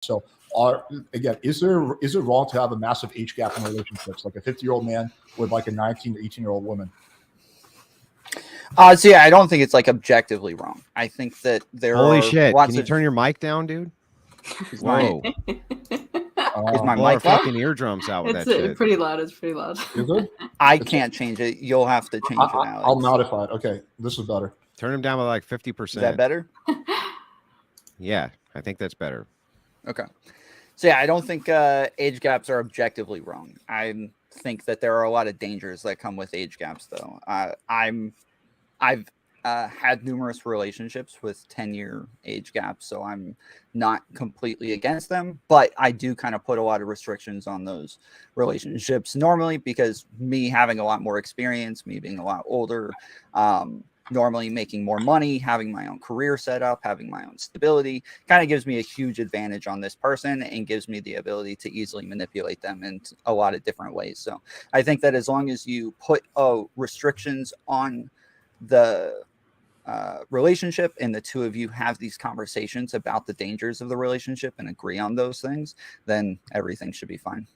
So, again, is it wrong to have a massive age gap in relationships, like a 50-year-old man with like a 19 to 18-year-old woman? So yeah, I don't think it's like objectively wrong. I think that there Holy are shit! lots Can you turn your mic down, dude? Whoa! Is my blow our mic loud? fucking eardrums out with It's that shit. pretty loud. It's pretty loud. Is it? I can't change it. You'll have to change it, Alex. I'll modify it. Okay, this is better. Turn them down by like 50%. Is that better? Yeah, I think that's better. Okay. So yeah, I don't think age gaps are objectively wrong. I think that there are a lot of dangers that come with age gaps, though. I've had numerous relationships with 10-year age gaps, so I'm not completely against them, but I do kind of put a lot of restrictions on those relationships normally, because me having a lot more experience, me being a lot older, normally making more money, having my own career set up, having my own stability, kind of gives me a huge advantage on this person and gives me the ability to easily manipulate them in a lot of different ways. So I think that as long as you put restrictions on the relationship and the two of you have these conversations about the dangers of the relationship and agree on those things, then everything should be fine.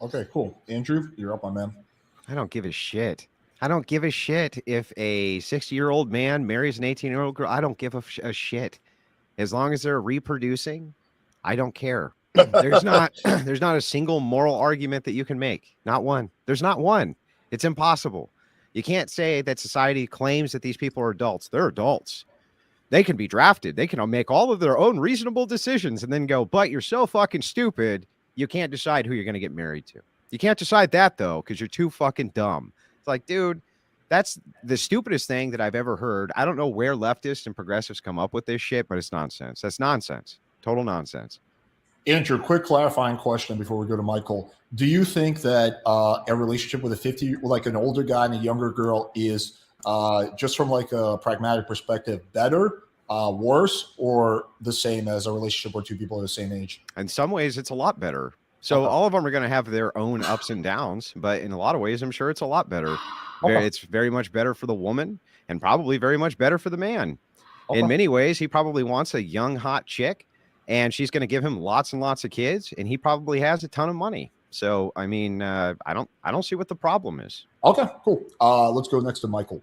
Okay, cool. Andrew, you're up, my man. I don't give a shit. I don't give a shit if a 60-year-old man marries an 18-year-old girl. I don't give a shit. As long as they're reproducing, I don't care. There's not a single moral argument that you can make. Not one. There's not one. It's impossible. You can't say that society claims that these people are adults. They're adults. They can be drafted. They can make all of their own reasonable decisions and then go, but you're so fucking stupid, you can't decide who you're going to get married to. You can't decide that, though, because you're too fucking dumb. It's like, dude, that's the stupidest thing that I've ever heard. I don't know where leftists and progressives come up with this shit, but it's nonsense. That's nonsense. Total nonsense. Andrew, quick clarifying question before we go to Michael. Do you think that a relationship with like an older guy and a younger girl is just from like a pragmatic perspective better, worse, or the same as a relationship where two people are the same age? In some ways, it's a lot better. So all of them are going to have their own ups and downs, but in a lot of ways, I'm sure it's a lot better. It's very much better for the woman and probably very much better for the man. In many ways, he probably wants a young, hot chick, and she's going to give him lots and lots of kids, and he probably has a ton of money. So, I mean, I don't see what the problem is. Okay, cool. Let's go next to Michael.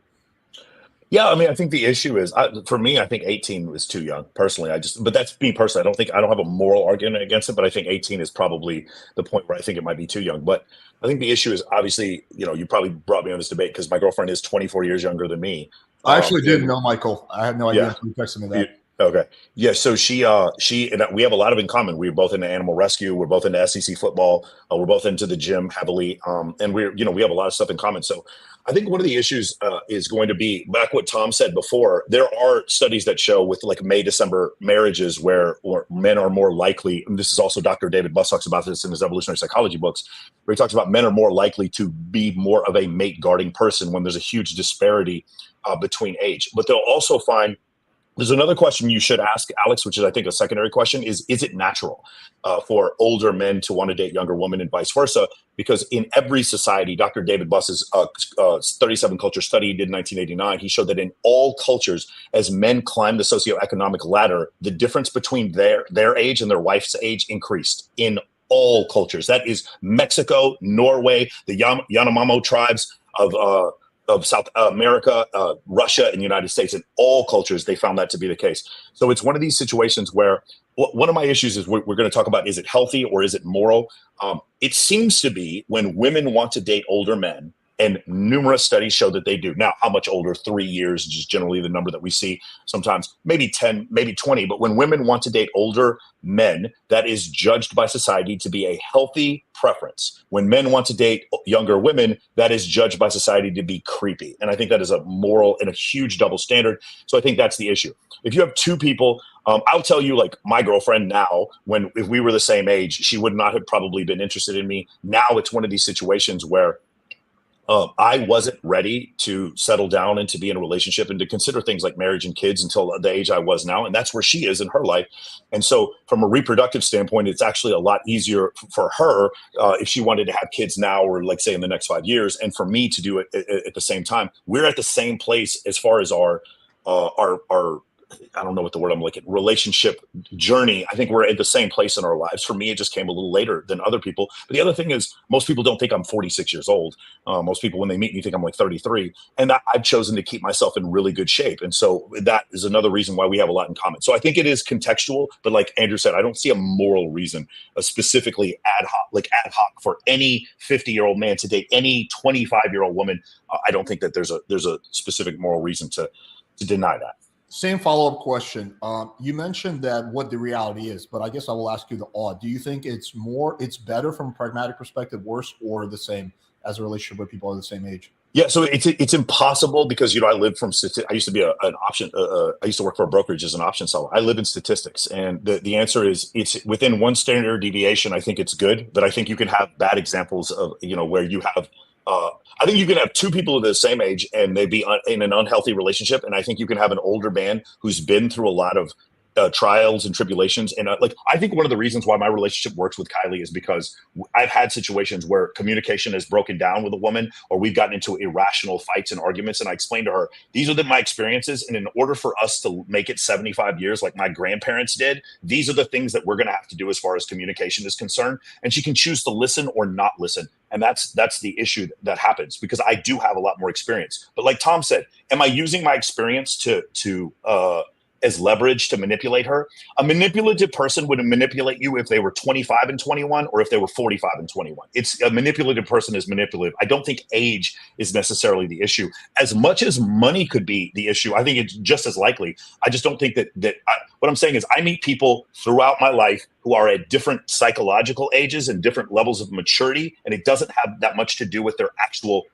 Yeah, I mean, I think the issue is, for me, I think 18 was too young, personally. But that's me personally. I don't have a moral argument against it, but I think 18 is probably the point where I think it might be too young. But I think the issue is, obviously, you probably brought me on this debate because my girlfriend is 24 years younger than me. I actually didn't know Michael. I had no idea. Yeah. You texted me that. Okay. Yeah. So she and we have a lot of in common. We're both into animal rescue. We're both into SEC football. We're both into the gym heavily. And we have a lot of stuff in common. So I think one of the issues is going to be back what Tom said before. There are studies that show with like May-December marriages where men are more likely. And this is also Dr. David Buss talks about this in his evolutionary psychology books, where he talks about men are more likely to be more of a mate guarding person when there's a huge disparity between age. But they'll also find there's another question you should ask, Alex, which is, I think, a secondary question, is it natural for older men to want to date younger women and vice versa? Because in every society, Dr. David Buss's 37 culture study he did in 1989, he showed that in all cultures, as men climbed the socioeconomic ladder, the difference between their age and their wife's age increased in all cultures. That is Mexico, Norway, the Yanomamo tribes of South America, Russia, and the United States. In all cultures, they found that to be the case. So it's one of these situations where one of my issues is we're going to talk about, is it healthy or is it moral? It seems to be when women want to date older men, and numerous studies show that they do. Now, how much older? 3 years is just generally the number that we see. Sometimes maybe 10, maybe 20. But when women want to date older men, that is judged by society to be a healthy preference. When men want to date younger women, that is judged by society to be creepy. And I think that is a moral and a huge double standard. So I think that's the issue. If you have two people, I'll tell you, like my girlfriend now, if we were the same age, she would not have probably been interested in me. Now it's one of these situations where I wasn't ready to settle down and to be in a relationship and to consider things like marriage and kids until the age I was now. And that's where she is in her life. And so from a reproductive standpoint, it's actually a lot easier for her if she wanted to have kids now or like say in the next 5 years. And for me to do it at the same time. We're at the same place as far as our I don't know what the word I'm looking, relationship journey. I think we're at the same place in our lives. For me, it just came a little later than other people. But the other thing is, most people don't think I'm 46 years old. Most people, when they meet me, think I'm like 33. And I've chosen to keep myself in really good shape. And so that is another reason why we have a lot in common. So I think it is contextual. But like Andrew said, I don't see a moral reason, specifically ad hoc for any 50-year-old man to date any 25-year-old woman. I don't think that there's a specific moral reason to deny that. Same follow-up question. You mentioned that what the reality is, but I guess I will ask you the odd. Do you think it's better from a pragmatic perspective, worse, or the same as a relationship where people are the same age? Yeah, so it's impossible because I live from I used to be an option. I used to work for a brokerage as an option seller. I live in statistics, and the answer is it's within one standard deviation. I think it's good, but I think you can have bad examples of where you have. I think you can have two people of the same age and they be in an unhealthy relationship, and I think you can have an older man who's been through a lot of trials and tribulations. And I think one of the reasons why my relationship works with Kylie is because I've had situations where communication has broken down with a woman, or we've gotten into irrational fights and arguments. And I explained to her, these are my experiences. And in order for us to make it 75 years, like my grandparents did, these are the things that we're going to have to do as far as communication is concerned. And she can choose to listen or not listen. And that's the issue that happens, because I do have a lot more experience. But like Tom said, am I using my experience to as leverage to manipulate her? A manipulative person would manipulate you if they were 25 and 21 or if they were 45 and 21. It's a manipulative person is manipulative. I don't think age is necessarily the issue. As much as money could be the issue, I think it's just as likely. I just don't think that what I'm saying is I meet people throughout my life who are at different psychological ages and different levels of maturity, and it doesn't have that much to do with their actual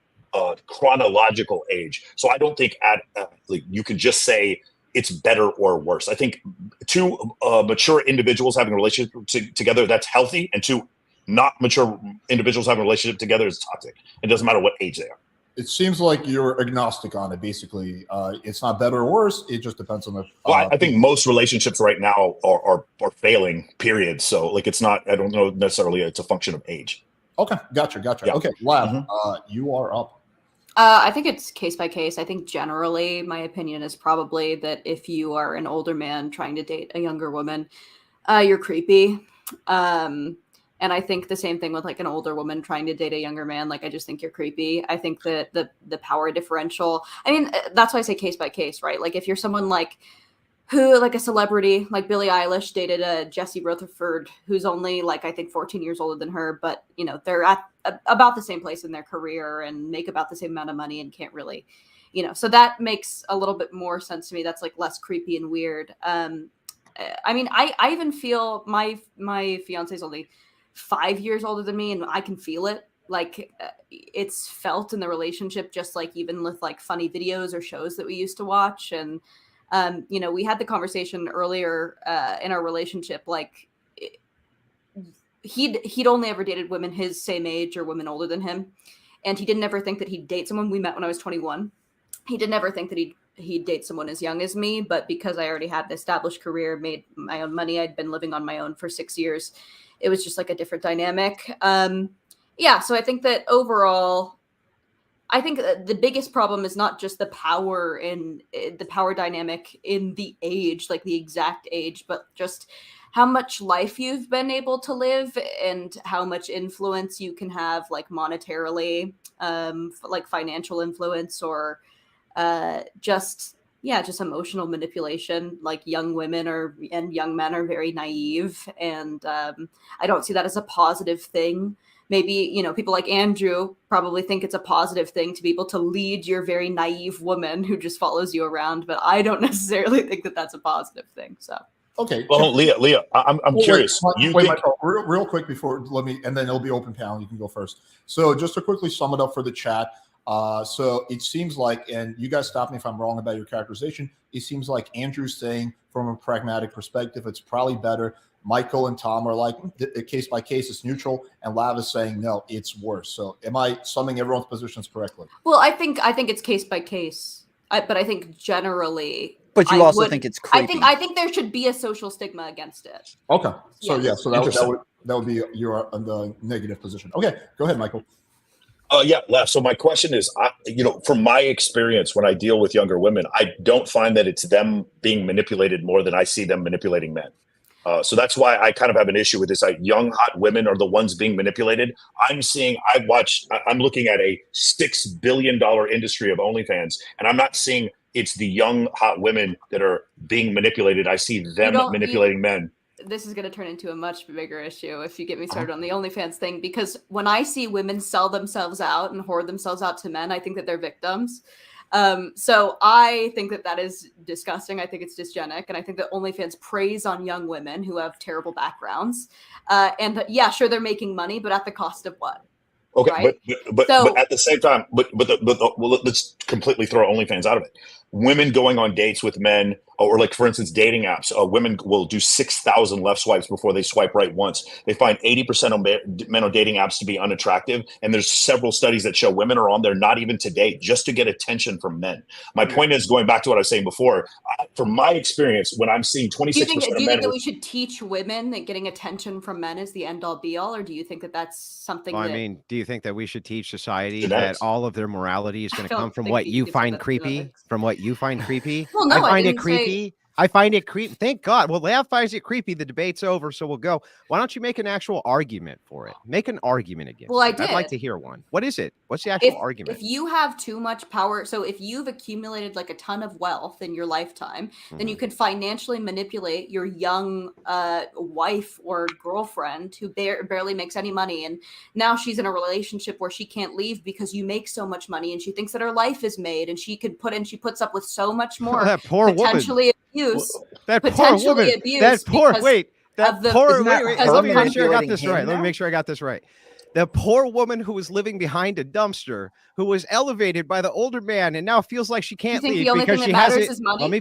chronological age. So I don't think you can just say it's better or worse. I think two mature individuals having a relationship together, that's healthy, and two not mature individuals having a relationship together is toxic. It doesn't matter what age they are. It seems like you're agnostic on it, basically. It's not better or worse. It just depends on the. Well, I think most relationships right now are failing, period. So like it's not, I don't know necessarily it's a function of age. Okay, gotcha. Yeah. Okay, Lab, you are up. I think it's case by case. I think generally my opinion is probably that if you are an older man trying to date a younger woman, you're creepy. And I think the same thing with like an older woman trying to date a younger man. Like, I just think you're creepy. I think that the power differential, I mean, that's why I say case by case, right? Like if you're someone like a celebrity, like Billie Eilish dated a Jesse Rutherford, who's only like, I think 14 years older than her, but they're at about the same place in their career and make about the same amount of money and can't really, so that makes a little bit more sense to me. That's like less creepy and weird. I mean, I even feel my fiance is only 5 years older than me, and I can feel it. Like it's felt in the relationship, just like even with like funny videos or shows that we used to watch. And we had the conversation earlier in our relationship, like he'd only ever dated women his same age or women older than him. And he didn't ever think that he'd date someone. We met when I was 21. He didn't ever think that he'd date someone as young as me, but because I already had an established career, made my own money, I'd been living on my own for 6 years. It was just like a different dynamic. So I think that overall, I think the biggest problem is not just the power dynamic in the age, like the exact age, but just how much life you've been able to live and how much influence you can have, like monetarily, like financial influence, or just emotional manipulation. Like young women and young men are very naive, and I don't see that as a positive thing. Maybe, people like Andrew probably think it's a positive thing to be able to lead your very naive woman who just follows you around, but I don't necessarily think that that's a positive thing. So. Okay. Well, Leah, I'm curious. Wait, Michael, real quick before and then it'll be open panel. You can go first. So just to quickly sum it up for the chat. So it seems like, and you guys stop me if I'm wrong about your characterization, it seems like Andrew's saying from a pragmatic perspective, it's probably better. Michael and Tom are like, case by case, it's neutral, and Lav is saying, no, it's worse. So am I summing everyone's positions correctly? Well, I think it's case by case, but I think generally. But you also think it's creepy. I think there should be a social stigma against it. Okay. So yes. so that would be your the negative position. Okay, go ahead, Michael. Yeah, left. So my question is, from my experience, when I deal with younger women, I don't find that it's them being manipulated more than I see them manipulating men. So that's why I kind of have an issue with this. Like, young, hot women are the ones being manipulated. I'm looking at a $6 billion industry of OnlyFans, and I'm not seeing it's the young, hot women that are being manipulated. I see them manipulating men. This is going to turn into a much bigger issue if you get me started on the OnlyFans thing, because when I see women sell themselves out and hoard themselves out to men, I think that they're victims. So I think that is disgusting. I think it's dysgenic. And I think that OnlyFans preys on young women who have terrible backgrounds. And yeah, sure, they're making money, but at the cost of what? Okay, right? but at the same time, well, let's completely throw OnlyFans out of it. Women going on dates with men, or like, for instance, dating apps. Women will do 6,000 left swipes before they swipe right once. They find 80% of men on dating apps to be unattractive, and there's several studies that show women are on there not even to date, just to get attention from men. My point is, going back to what I was saying before, from my experience, when I'm seeing 26% do you think that we should teach women that getting attention from men is the end all be all, or do you think that that's something? Well, I mean, do you think that we should teach society Genetics. that all of their morality is going to come from think what that you you can say find that's creepy? genetics. From what you find creepy? Well, no, I find it didn't say- creepy. I find it creepy. Thank God. Well, Lav finds it creepy. The debate's over, so we'll go. Why don't you make an actual argument for it? Make an argument against Well, it. I'd like did. to hear one. What is it? What's the actual argument? If you have too much power, so if you've accumulated like a ton of wealth in your lifetime, then you could financially manipulate your young wife or girlfriend who barely makes any money, and now she's in a relationship where she can't leave because you make so much money, and she thinks that her life is made, and she puts up with so much more That poor woman. potentially abuse. That poor potentially woman. abused That poor because wait. That of the- poor. Isn't that Wait. her Let me make sure I got manipulating this him right. Let me now? make sure I got this right. The poor woman who was living behind a dumpster, who was elevated by the older man, and now feels like she can't think leave the only because thing she that has matters it. is money? Let me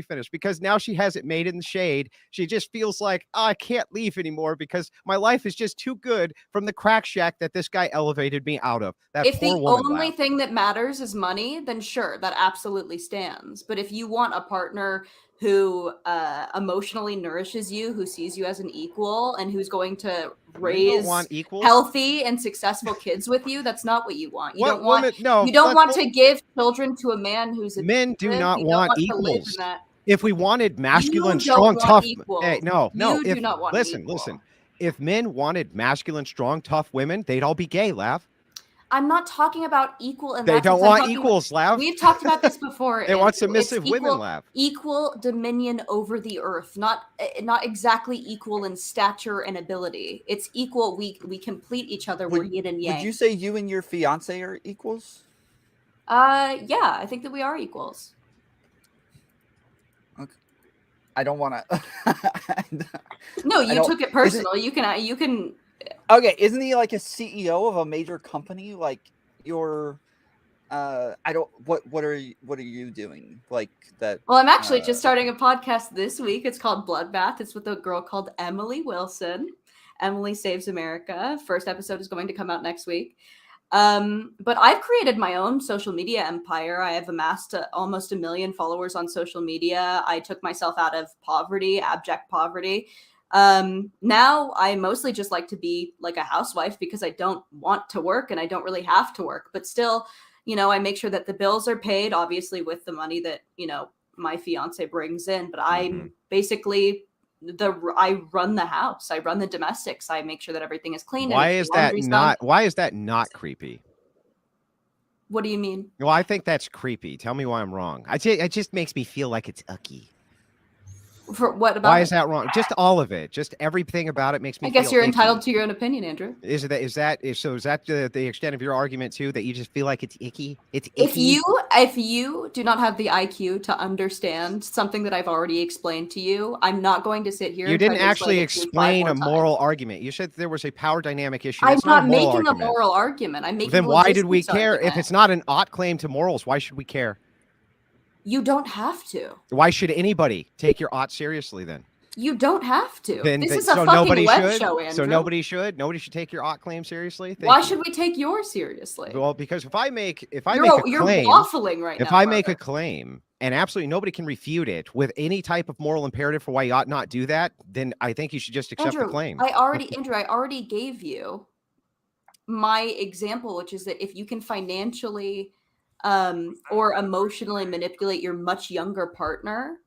finish. Because now she has it made in the shade. She just feels like, I can't leave anymore because my life is just too good from the crack shack that this guy elevated me out of. That If poor the woman. only Lav. thing that matters is money, then sure, that absolutely stands. But if you want a partner who emotionally nourishes you, who sees you as an equal, and who's going to Men don't raise want equals. healthy and successful kids with you, that's not what you want. You What don't want woman? No, you don't that's want bull- to give children to a man who's Men do abusive. not You don't want to live in equals. that. If we wanted masculine, You don't strong, want tough, equals. hey, no. You do not want an listen, equal. listen. If men wanted masculine, strong, tough women, they'd all be gay, Lav. I'm not talking about equal, and They that's don't what I'm want talking equals, Lav. We've talked about this before. They want Andrew. submissive It's women, Lav. Equal dominion over the earth, not exactly equal in stature and ability. It's equal. We complete each other. We're yin and yang. Would you say you and your fiance are equals? Yeah, I think that we are equals. I don't want to. No, you don't- took it personal. You can. Okay, isn't he like a CEO of a major company? Like you're, I don't. What are you doing? Like that? Well, I'm actually just starting a podcast this week. It's called Bloodbath. It's with a girl called Emily Wilson. Emily Saves America. First episode is going to come out next week. But I've created my own social media empire. I have amassed almost 1 million followers on social media. I took myself out of poverty, abject poverty. Now I mostly just like to be like a housewife because I don't want to work and I don't really have to work, but still, I make sure that the bills are paid, obviously with the money that, my fiance brings in, but I'm basically I run the house. I run the domestics. I make sure that everything is clean. Why is that not creepy? What do you mean? Well, I think that's creepy. Tell me why I'm wrong. It just makes me feel like it's icky. For what about? Why is that wrong? Just all of it. Just everything about it makes me. I guess feel you're icky. entitled to your own opinion, Andrew. Is that the extent of your argument too? That you just feel like it's icky? It's icky. If you do not have the IQ to understand something that I've already explained to you, I'm not going to sit here. You and try didn't to actually it to you explain 5 a more moral times. argument. You said there was a power dynamic issue. I'm That's not a moral making argument. a moral argument. I'm making. Then a why did we logistics care? If argument. it's not an ought claim to morals, why should we care? You don't have to. Why should anybody take your ought seriously then? You don't have to. This is a so fucking nobody web should. show, Andrew. So nobody should. Nobody should take your ought claim seriously. Thank Why you. should we take yours seriously? Well, because if I make a You're claim, waffling right now. if I make a brother. claim and absolutely nobody can refute it with any type of moral imperative for why you ought not do that, then I think you should just accept Andrew, the claim. I already gave you my example, which is that if you can financially or emotionally manipulate your much younger partner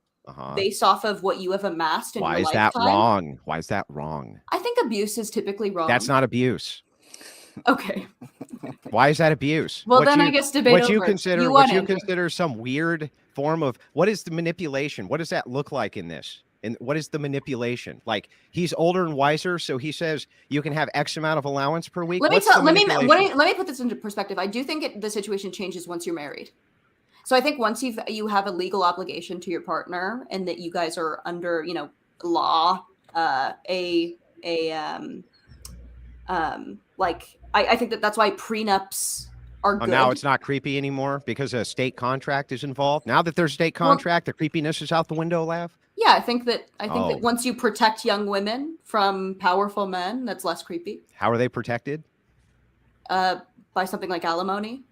based off of what you have amassed in your lifetime. Why is that wrong? Why is that wrong? I think abuse is typically wrong. That's not abuse. Okay. Why is that abuse? Well, then I guess debate what over. You consider some weird form of, what is the manipulation? What does that look like in this? And what is the manipulation? Like, he's older and wiser, so he says you can have X amount of allowance per week. Let me put this into perspective. I do think the situation changes once you're married. So I think once you have a legal obligation to your partner, and that you guys are under, law, I think that's why prenups are good. Now it's not creepy anymore because a state contract is involved. Now that there's a state contract, the creepiness is out the window, Lav. Yeah, I think that once you protect young women from powerful men, that's less creepy. How are they protected? By something like alimony.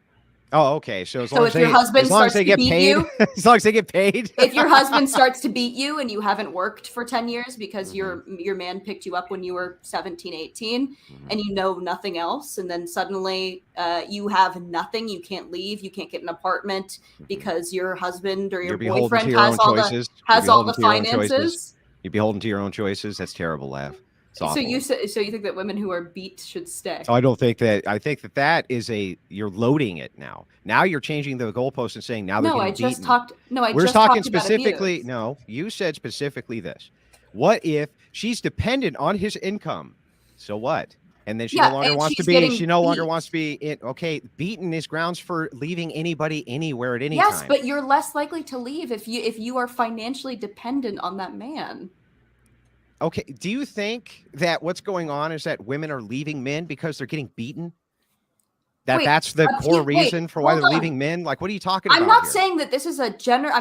Oh, okay. So as long as your husband starts to get beat paid, you, as long as they get paid. If your husband starts to beat you and you haven't worked for 10 years because your man picked you up when you were 17, 18, and you know nothing else, and then suddenly you have nothing, you can't leave, you can't get an apartment because your husband or your boyfriend has all the finances. You're beholden to your own choices. That's terrible, Lav. So you think that women who are beat should stay? I don't think that. I think that is you're loading it now. Now you're changing the goalpost and saying now they're getting beaten. We're talking specifically. No, you said specifically this. What if she's dependent on his income? So what? And then she no longer wants to be. She no longer wants to be. Okay, beaten is grounds for leaving anybody anywhere at any time. Yes, but you're less likely to leave if you are financially dependent on that man. Okay, do you think that what's going on is that women are leaving men because they're getting beaten? That's the core reason for why they're leaving men? Like, what are you talking about? I'm not saying that this is I'm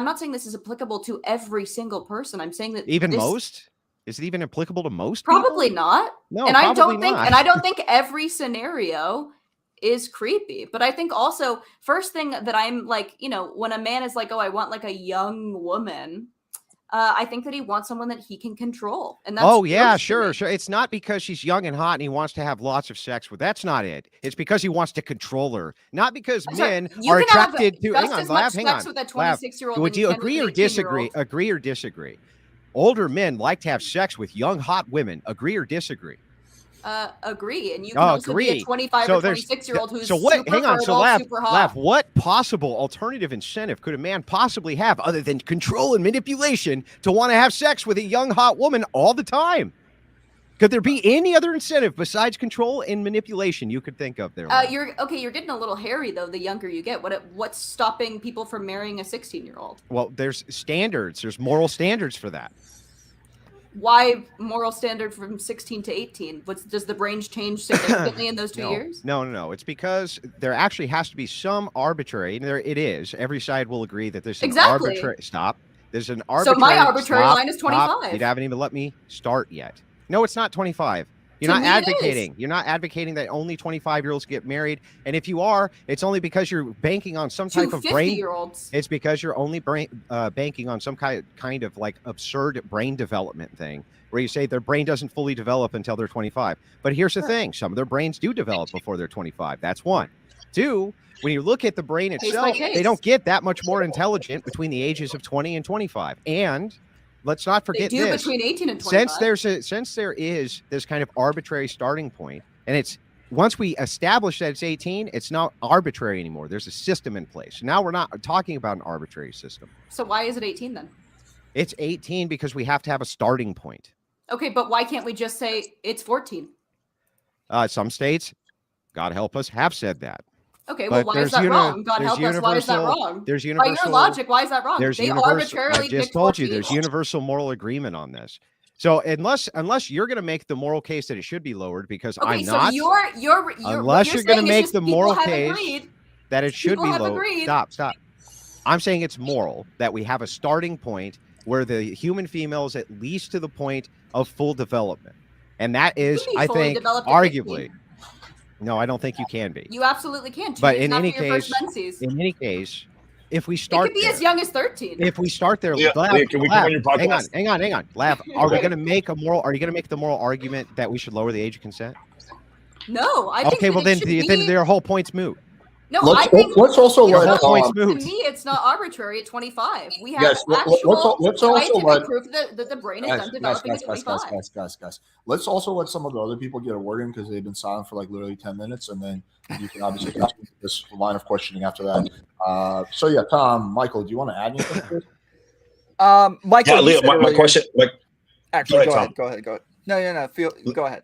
not saying this is applicable to every single person. I'm saying that most? Is it even applicable to most Probably people? Not. No, and I don't think every scenario is creepy. But I think also, first thing that I'm like, when a man is like, oh, I want like a young woman, I think that he wants someone that he can control. And that's sure. It's not because she's young and hot and he wants to have lots of sex with. That's not it. It's because he wants to control her, not because men are attracted to. Hang on, Lav. Hang on. With a 26-year-old. Would you agree or disagree? Agree or disagree? Older men like to have sex with young hot women. Agree or disagree? Agree. And you can also be a 25 or 26-year-old who's super hot. Lav, what possible alternative incentive could a man possibly have other than control and manipulation to want to have sex with a young hot woman all the time? Could there be any other incentive besides control and manipulation you could think of there? You're getting a little hairy though the younger you get. What's stopping people from marrying a 16-year-old? Well, there's standards. There's moral standards for that. Why moral standard from 16 to 18? Does the brain change significantly in those 2 years? No. It's because there actually has to be some arbitrary, and there it is. Every side will agree that there's an arbitrary. Stop. There's an arbitrary. So my arbitrary line is 25. You haven't even let me start yet. No, it's not 25. You're not advocating. You're not advocating that only 25-year-olds get married. And if you are, it's only because you're banking on some type of brain. It's because you're only banking on some kind of like absurd brain development thing where you say their brain doesn't fully develop until they're 25. But here's the thing. Some of their brains do develop before they're 25. That's one. Two, when you look at the brain itself, they don't get that much more intelligent between the ages of 20 and 25. And let's not forget this. Between 18 and 25. Since there is this kind of arbitrary starting point, and it's once we establish that it's 18, it's not arbitrary anymore. There's a system in place. Now we're not talking about an arbitrary system. So why is it 18 then? It's 18 because we have to have a starting point. Okay, but why can't we just say it's 14? Some states, God help us, have said that. Okay, well, why is that wrong? God help us, why is that wrong? There's universal. By your logic, why is that wrong? They arbitrarily. I just told you there's universal moral agreement on this. So unless you're going to make the moral case that it should be lowered, because I'm not. Unless you're going to make the moral case that it should be lowered. Stop. I'm saying it's moral that we have a starting point where the human female is at least to the point of full development, and that is, I think, arguably. No, I don't think you can be. You absolutely can. But in any case, if we start, it could be as young as 13. If we start there, can we come on your podcast? Hang on, Lav. Are we going to make a moral? Are you going to make the moral argument that we should lower the age of consent? No, I think Okay, that well it should then be- their whole point's moot. No, I think let's also Your let whole point's to moot. me it's not arbitrary at 25. We have Yes, actual let's also scientific let proof that the brain is done developing at 25. guys. Let's also let some of the other people get a word in because they've been silent for like literally 10 minutes, and then you can obviously continue this line of questioning after that. So yeah, Tom, Michael, do you want to add anything to this? Michael, Yeah, you Leo, said my earlier- question, actually, go ahead, go ahead. No. Go ahead.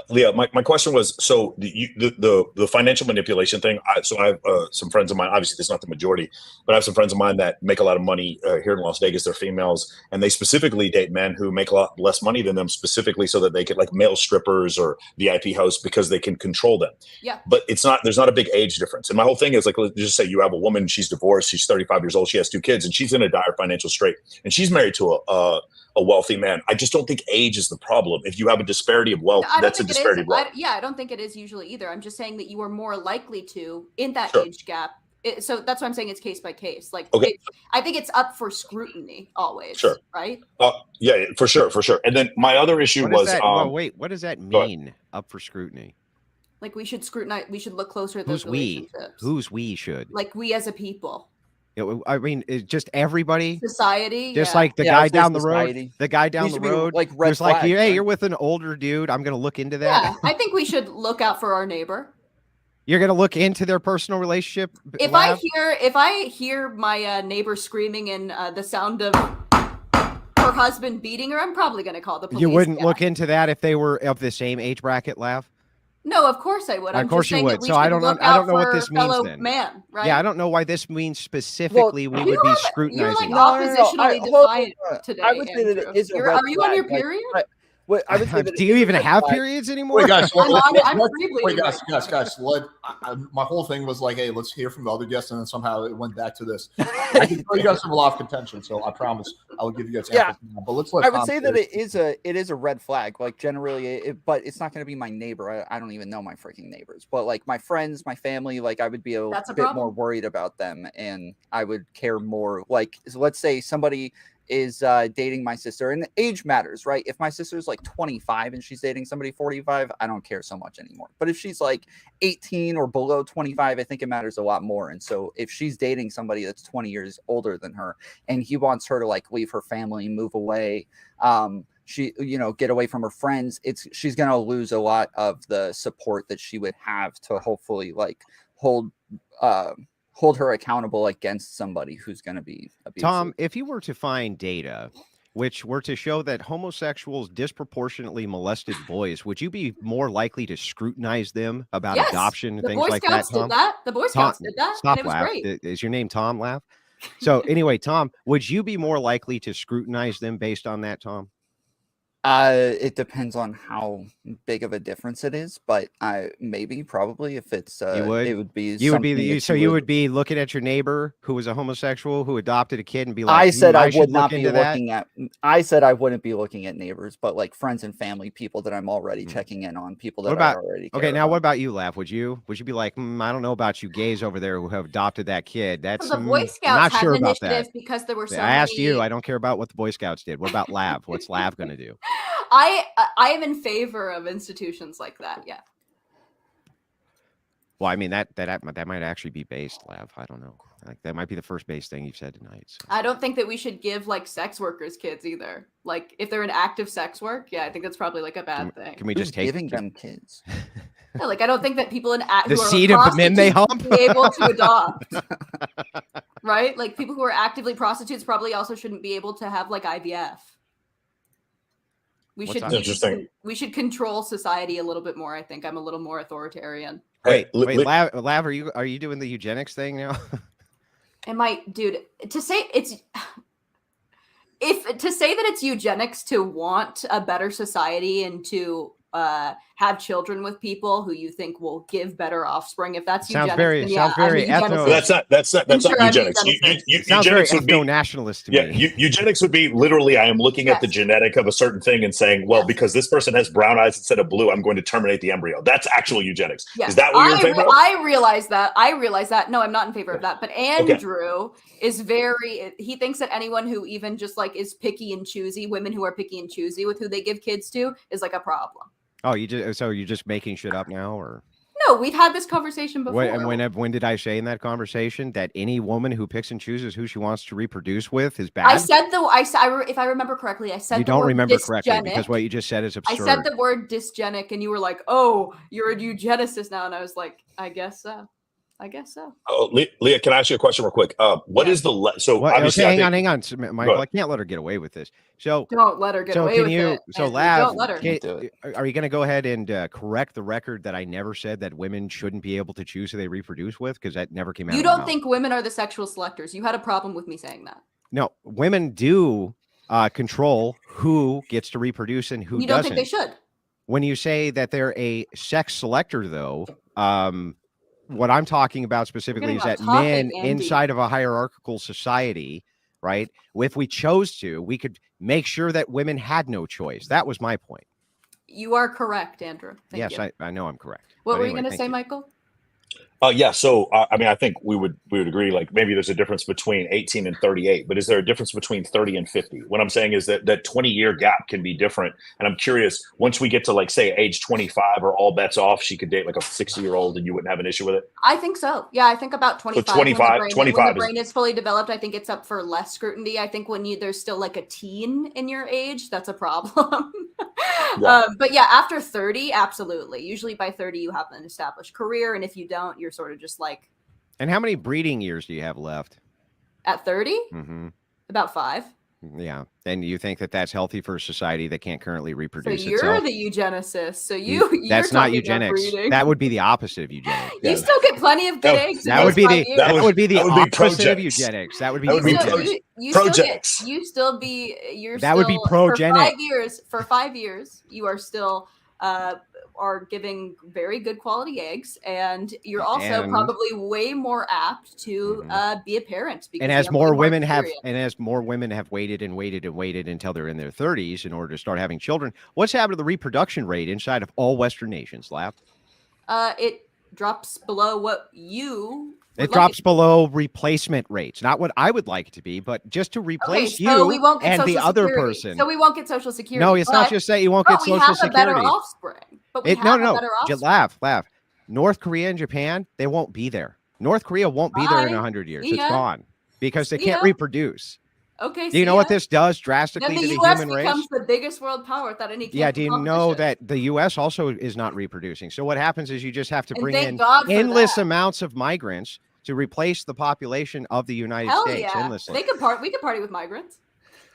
Leah, my question was, so the financial manipulation thing. So I have some friends of mine. Obviously, this is not the majority, but I have some friends of mine that make a lot of money here in Las Vegas. They're females, and they specifically date men who make a lot less money than them, specifically so that they get like male strippers or VIP hosts because they can control them. Yeah. But there's not a big age difference. And my whole thing is like, let's just say you have a woman, she's divorced, she's 35 years old, she has 2 kids, and she's in a dire financial strait, and she's married to a wealthy man. I just don't think age is the problem. If you have a disparity of wealth, that's a disparity of wealth. I don't think it is usually either. I'm just saying that you are more likely to in that Sure. age gap. So that's why I'm saying it's case by case. Like, Okay. I think it's up for scrutiny always. Sure. Right. Yeah, for sure. And then my other issue What does was, that, well, wait, what does that mean? Up for scrutiny? Like we should scrutinize. We should look closer at Who's those we? relationships. Who's we should? Like we as a people. I mean, it's just everybody. Society. Just yeah. like the Yeah, I guy would say down the society. road. The guy down These the should be, road. like, red who's like, flags, hey, right? you're with an older dude. I'm gonna look into that. Yeah, I think we should look out for our neighbor. You're gonna look into their personal relationship. If Lav? I hear my neighbor screaming and the sound of her husband beating her, I'm probably going to call the police. You wouldn't yeah. look into that if they were of the same age bracket, Lav? No, of course I would. Of I'm course just you saying would. that we So I should don't know- look I don't out know what for this means fellow then. man, right? Yeah, I don't know why this means specifically we would be You're scrutinizing. like them. oppositionally defiant today. I would say that it Andrew. is a red Are you on your flag, like, period? I would say that it Do you is a even red have flag. periods anymore? Wait, guys. I'm free-bleeding Guys. right My whole thing was like, hey, let's hear from the other guests, and then somehow it went back to this. I can tell you guys have a lot of contention, so I promise I'll give you guys. Yeah. ample time. But let's let I would Tom say share that his- it is a red flag. Like generally, but it's not going to be my neighbor. I don't even know my freaking neighbors. But like my friends, my family, like I would be a That's a bit problem. more worried about them, and I would care more. Like so let's say somebody is dating my sister, and age matters, right? If my sister's like 25 and she's dating somebody 45, I don't care so much anymore. But if she's like 18 or below 25, I think it matters a lot more. And so if she's dating somebody that's 20 years older than her, and he wants her to like leave her family, move away, she get away from her friends, she's gonna lose a lot of the support that she would have to hopefully like hold her accountable against somebody who's going to be abusive. Tom, if you were to find data which were to show that homosexuals disproportionately molested boys, would you be more likely to scrutinize them about Yes, adoption and the things Boy like Scouts that, Tom? did that. The Boy Scouts did that. Stop, And it was Laugh. great. Is your name Tom, Laugh? So anyway, Tom, would you be more likely to scrutinize them based on that, Tom? It depends on how big of a difference it is, but probably if it's You would? it would be You would be something the, that so you would be looking at your neighbor who was a homosexual who adopted a kid and be like, I said I should would look not be into that." looking at. I said I wouldn't be looking at neighbors, but like friends and family, people that I'm already Hmm. checking in on, people that What about- I already. Okay, care now what about. about you, Laugh? Would you be like, I don't know about you gays over there who have adopted that kid. That's So the Boy I'm Scouts not had sure an about initiative that. because there were so I asked many. you. I don't care about what the Boy Scouts did. What about Lav? What's Lav going to do? I am in favor of institutions like that. Yeah. Well, I mean that might actually be based, Lav. I don't know. Like that might be the first base thing you've said tonight. So. I don't think that we should give like sex workers kids either. Like if they're in active sex work, yeah, I think that's probably like a bad thing. Can we Who's just take giving them kids? Yeah, like I don't think that people in the who are seed of the men they prostitutes hump? be able to adopt. Right? Like people who are actively prostitutes probably also shouldn't be able to have like IVF. What's We Interesting. should control society a little bit more. I think I'm a little more authoritarian. Wait, Hey, Lav, are you doing the eugenics thing now? Am I, dude? To say that it's eugenics to want a better society and to have children with people who you think will give better offspring, if that's Sounds eugenics, very- then sounds I'm a very ethno- eugenicist. that's not Sure, I'm eugenics. eugenicist. It sounds very Eugenics would be ethno-nationalist to Yeah, me. eugenics would be literally I am looking at the Yes. genetic of a certain thing and saying, well, Yes. because this person has brown eyes instead of blue, I'm going to terminate the embryo. That's actual eugenics. Yeah. Is that what you're in favor of? I realize that. No, I'm not in favor of that. But Andrew is he thinks that anyone who even just like is picky and choosy, women who are picky and choosy with who they give kids to, is like a problem. Oh, you're just making shit up now, or No, we've had this conversation before. when did I say in that conversation that any woman who picks and chooses who she wants to reproduce with is bad? I said if I remember correctly, I said you the don't word remember dysgenic. correctly because what you just said is absurd. I said the word dysgenic, and you were like, "Oh, you're a eugenicist now," and I was like, "I guess so. I guess so." Oh, Leah, can I ask you a question real quick? What is the obviously? Okay, hang on, Michael. I can't let her get away with this. So don't let her get away with it. So, Andrew, Lav, don't let her. are you going to go ahead and correct the record that I never said that women shouldn't be able to choose who they reproduce with? Because that never came out. You don't think women are the sexual selectors? You had a problem with me saying that. No, women do control who gets to reproduce and who doesn't. You don't think they should? When you say that they're a sex selector, though, what I'm talking about specifically is that men inside of a hierarchical society, right? If we chose to, we could make sure that women had no choice. That was my point. You are correct, Andrew. Thank you. I know I'm correct. What were you going to say, Michael? Yeah. So, I mean, I think we would agree, like maybe there's a difference between 18 and 38, but is there a difference between 30 and 50? What I'm saying is that 20-year gap can be different. And I'm curious, once we get to like, say, age 25 or all bets off, she could date like a 60-year-old and you wouldn't have an issue with it? I think so. Yeah, I think about 25. So 25 when the brain is fully developed, I think it's up for less scrutiny. I think when there's still like a teen in your age, that's a problem. Yeah. But yeah, after 30, absolutely. Usually by 30, you have an established career. And if you don't, you're sort of just like. And how many breeding years do you have left? At 30? Mm-hmm. About 5. Yeah. And you think that that's healthy for a society that can't currently reproduce itself? So you're the eugenicist. So you're that's not eugenics. That would be the opposite of eugenics. You still get plenty of good eggs. That would be the opposite of eugenics. That would be projects. That would be progenic. For 5 years, you are still are giving very good quality eggs, and you're also probably way more apt to be a parent. And as more women have waited until they're in their 30s in order to start having children, what's happened to the reproduction rate inside of all Western nations, Lav? It drops below what you. It drops below replacement rates, not what I would like it to be, but just to replace you and the other person. So we won't get Social Security. No, it's not just that you won't get Social Security. We have a better offspring. But we have a better offspring. Laugh. North Korea and Japan, they won't be there. North Korea won't be there in 100 years. It's gone because they can't reproduce. Okay. Do you know what this does drastically to the human race? The U.S. becomes the biggest world power without any. Yeah. Do you know that the U.S. also is not reproducing? So what happens is you just have to bring in endless amounts of migrants to replace the population of the United States. Yeah. Endlessly. We could party with migrants.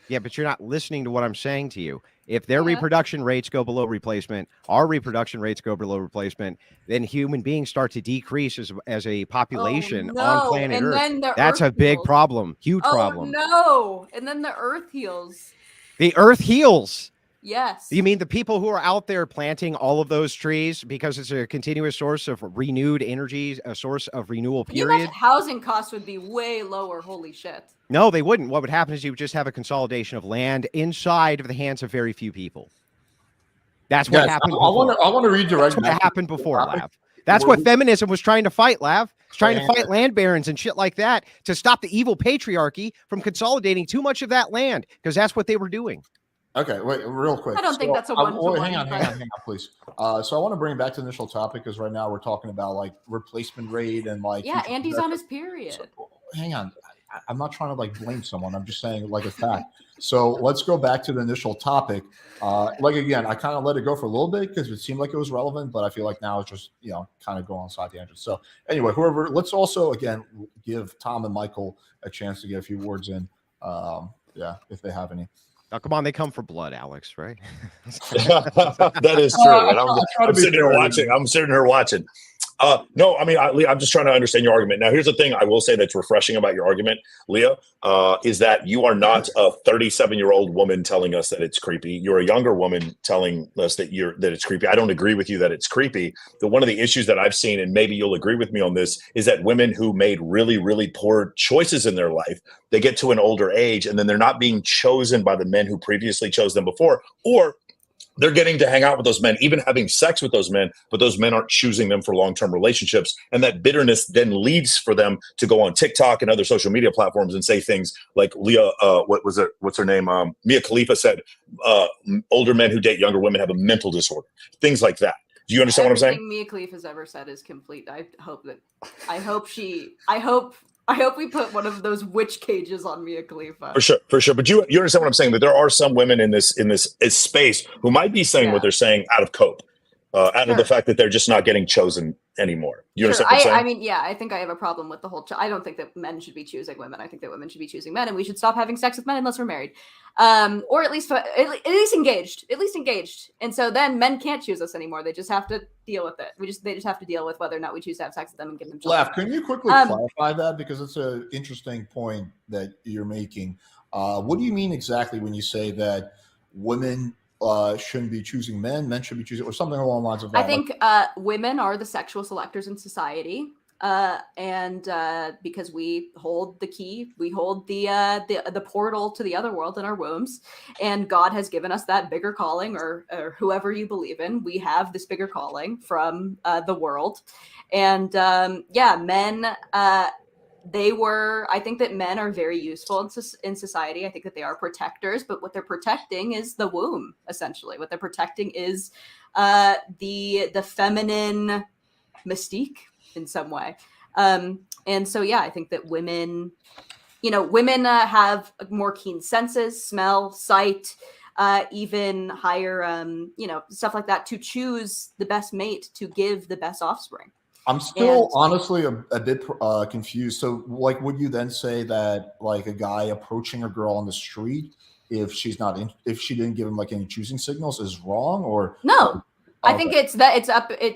Yeah, but you're not listening to what I'm saying to you. If their reproduction rates go below replacement, our reproduction rates go below replacement, then human beings start to decrease as a population on planet Earth. That's a big problem, huge problem. No, and then the Earth heals. The Earth heals. Yes. You mean the people who are out there planting all of those trees because it's a continuous source of renewed energy, a source of renewal period? Housing costs would be way lower. Holy shit. No, they wouldn't. What would happen is you would just have a consolidation of land inside of the hands of very few people. That's what happened. I want to redirect. That's what happened before, Lav. That's what feminism was trying to fight, Lav. It's trying to fight land barons and shit like that to stop the evil patriarchy from consolidating too much of that land, because that's what they were doing. Okay, wait, real quick. I don't think that's a one-to-one. Hang on, please. So I want to bring back to the initial topic, because right now we're talking about like replacement rate and like. Yeah, Andy's on his period. So, hang on. I'm not trying to like blame someone. I'm just saying like a fact. So let's go back to the initial topic. Like again, I kind of let it go for a little bit because it seemed like it was relevant, but I feel like now it's just kind of going on side tangents. So anyway, let's also again give Tom and Michael a chance to get a few words in. If they have any. Oh, come on, they come for blood, Alex, right? That is true. And I'm sitting here watching. I'm sitting here watching. No, I mean, I'm just trying to understand your argument. Now, here's the thing I will say that's refreshing about your argument, Leah, is that you are not a 37-year-old woman telling us that it's creepy. You're a younger woman telling us that it's creepy. I don't agree with you that it's creepy. One of the issues that I've seen, and maybe you'll agree with me on this, is that women who made really, really poor choices in their life, they get to an older age and then they're not being chosen by the men who previously chose them before, or they're getting to hang out with those men, even having sex with those men, but those men aren't choosing them for long-term relationships. And that bitterness then leads for them to go on TikTok and other social media platforms and say things like what's her name? Mia Khalifa said, older men who date younger women have a mental disorder, things like that. Do you understand what I'm saying? Everything Mia Khalifa has ever said is complete. I hope we put one of those witch cages on Mia Khalifa. For sure. But you understand what I'm saying? That there are some women in this space who might be saying what they're saying out of cope, out of the fact that they're just not getting chosen anymore. You understand what I'm saying? I mean, yeah, I think I have a problem with the whole. I don't think that men should be choosing women. I think that women should be choosing men, and we should stop having sex with men unless we're married, or at least engaged. At least engaged. And so then men can't choose us anymore. They just have to deal with it. They just have to deal with whether or not we choose to have sex with them and give them children. Laugh, can you quickly clarify that, because it's an interesting point that you're making. What do you mean exactly when you say that women shouldn't be choosing men should be choosing, or something along the lines of that? I think women are the sexual selectors in society, and because we hold the key, we hold the portal to the other world in our wombs, and God has given us that bigger calling, or whoever you believe in. We have this bigger calling from the world, and men. I think that men are very useful in society. I think that they are protectors, but what they're protecting is the womb, essentially. What they're protecting is the feminine mystique in some way. And so, I think that women have more keen senses, smell, sight, even higher, stuff like that, to choose the best mate to give the best offspring. I'm still honestly a bit confused. So, like, would you then say that, like, a guy approaching a girl on the street, if she didn't give him like any choosing signals, is wrong? Or no? I think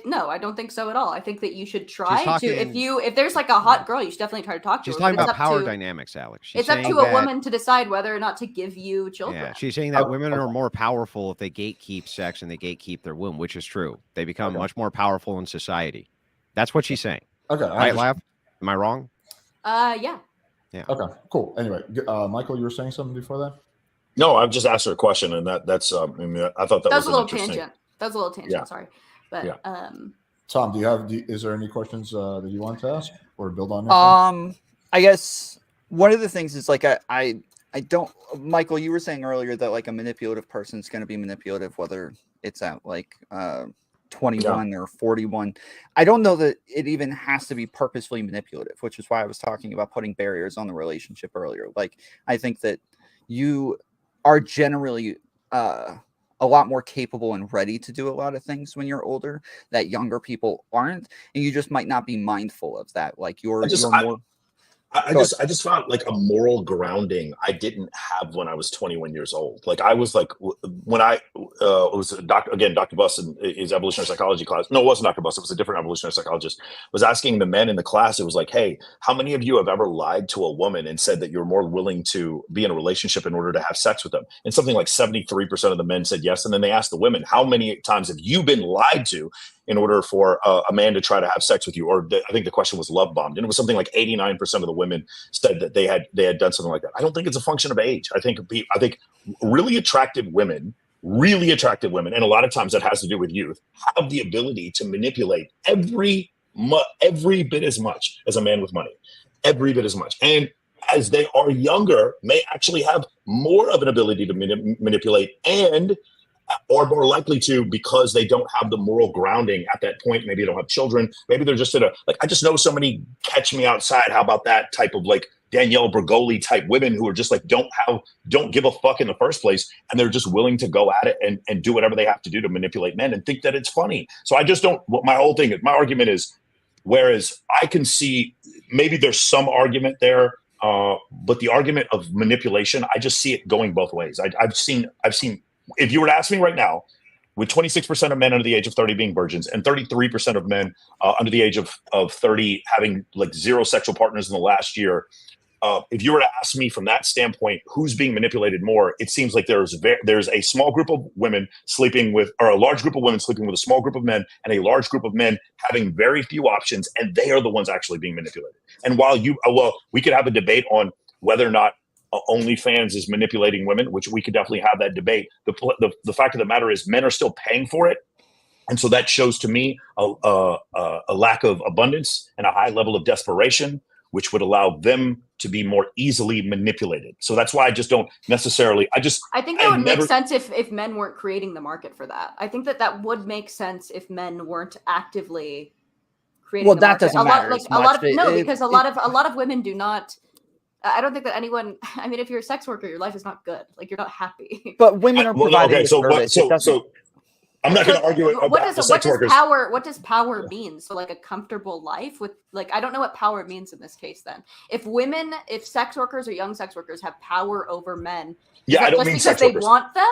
no, I don't think so at all. I think that you should try to, if there's like a hot girl, you should definitely try to talk to her. She's talking about power dynamics, Alex. It's up to a woman to decide whether or not to give you children. Yeah, she's saying that women are more powerful if they gatekeep sex and they gatekeep their womb, which is true. They become much more powerful in society. That's what she's saying. Okay. Right, Lav? Am I wrong? Yeah. Okay, cool. Anyway, Michael, you were saying something before that? No, I've just asked her a question, and that's I thought that was a little tangent. That was a little tangent, sorry. But Tom, is there any questions that you want to ask or build on? I guess one of the things is like I don't, Michael, you were saying earlier that like a manipulative person is going to be manipulative whether it's at like 21 or 41. I don't know that it even has to be purposefully manipulative, which is why I was talking about putting barriers on the relationship earlier. Like, I think that you are generally a lot more capable and ready to do a lot of things when you're older that younger people aren't, and you just might not be mindful of that. Like I just found like a moral grounding I didn't have when I was 21 years old. Like I was like, when I was Dr. Buss in his evolutionary psychology class. No, it wasn't Dr. Buss. It was a different evolutionary psychologist. Was asking the men in the class. It was like, hey, how many of you have ever lied to a woman and said that you're more willing to be in a relationship in order to have sex with them? And something like 73% of the men said yes. And then they asked the women, how many times have you been lied to in order for a man to try to have sex with you? Or I think the question was love bombed. And it was something like 89% of the women said that they had done something like that. I don't think it's a function of age. I think really attractive women, and a lot of times that has to do with youth, have the ability to manipulate every bit as much as a man with money, every bit as much. And as they are younger, may actually have more of an ability to manipulate and or more likely to, because they don't have the moral grounding at that point. Maybe they don't have children. Maybe they're just I just know so many catch me outside. How about that type of like Danielle Bregoli type women who are just like, don't give a fuck in the first place. And they're just willing to go at it and do whatever they have to do to manipulate men and think that it's funny. So I just don't, my argument is, whereas I can see maybe there's some argument there, but the argument of manipulation, I just see it going both ways. I've seen, if you were to ask me right now, with 26% of men under the age of 30 being virgins and 33% of men under the age of 30 having like zero sexual partners in the last year, if you were to ask me from that standpoint, who's being manipulated more, it seems like there's a small group of women sleeping with, or a large group of women sleeping with a small group of men, and a large group of men having very few options, and they are the ones actually being manipulated. And while we could have a debate on whether or not OnlyFans is manipulating women, which we could definitely have that debate. The fact of the matter is men are still paying for it. And so that shows to me a lack of abundance and a high level of desperation, which would allow them to be more easily manipulated. So that's why I just don't necessarily, I think that would make sense if men weren't creating the market for that. I think that would make sense if men weren't actively creating the market. Doesn't matter because a lot of women do not. I don't think that anyone. I mean, if you're a sex worker, your life is not good. Like, you're not happy. But women are providing the service. So I'm not going to argue about the sex workers. What does power mean? So, like, a comfortable life with, like, I don't know what power means in this case. Then, if sex workers or young sex workers have power over men, I don't mean sex workers. They want them.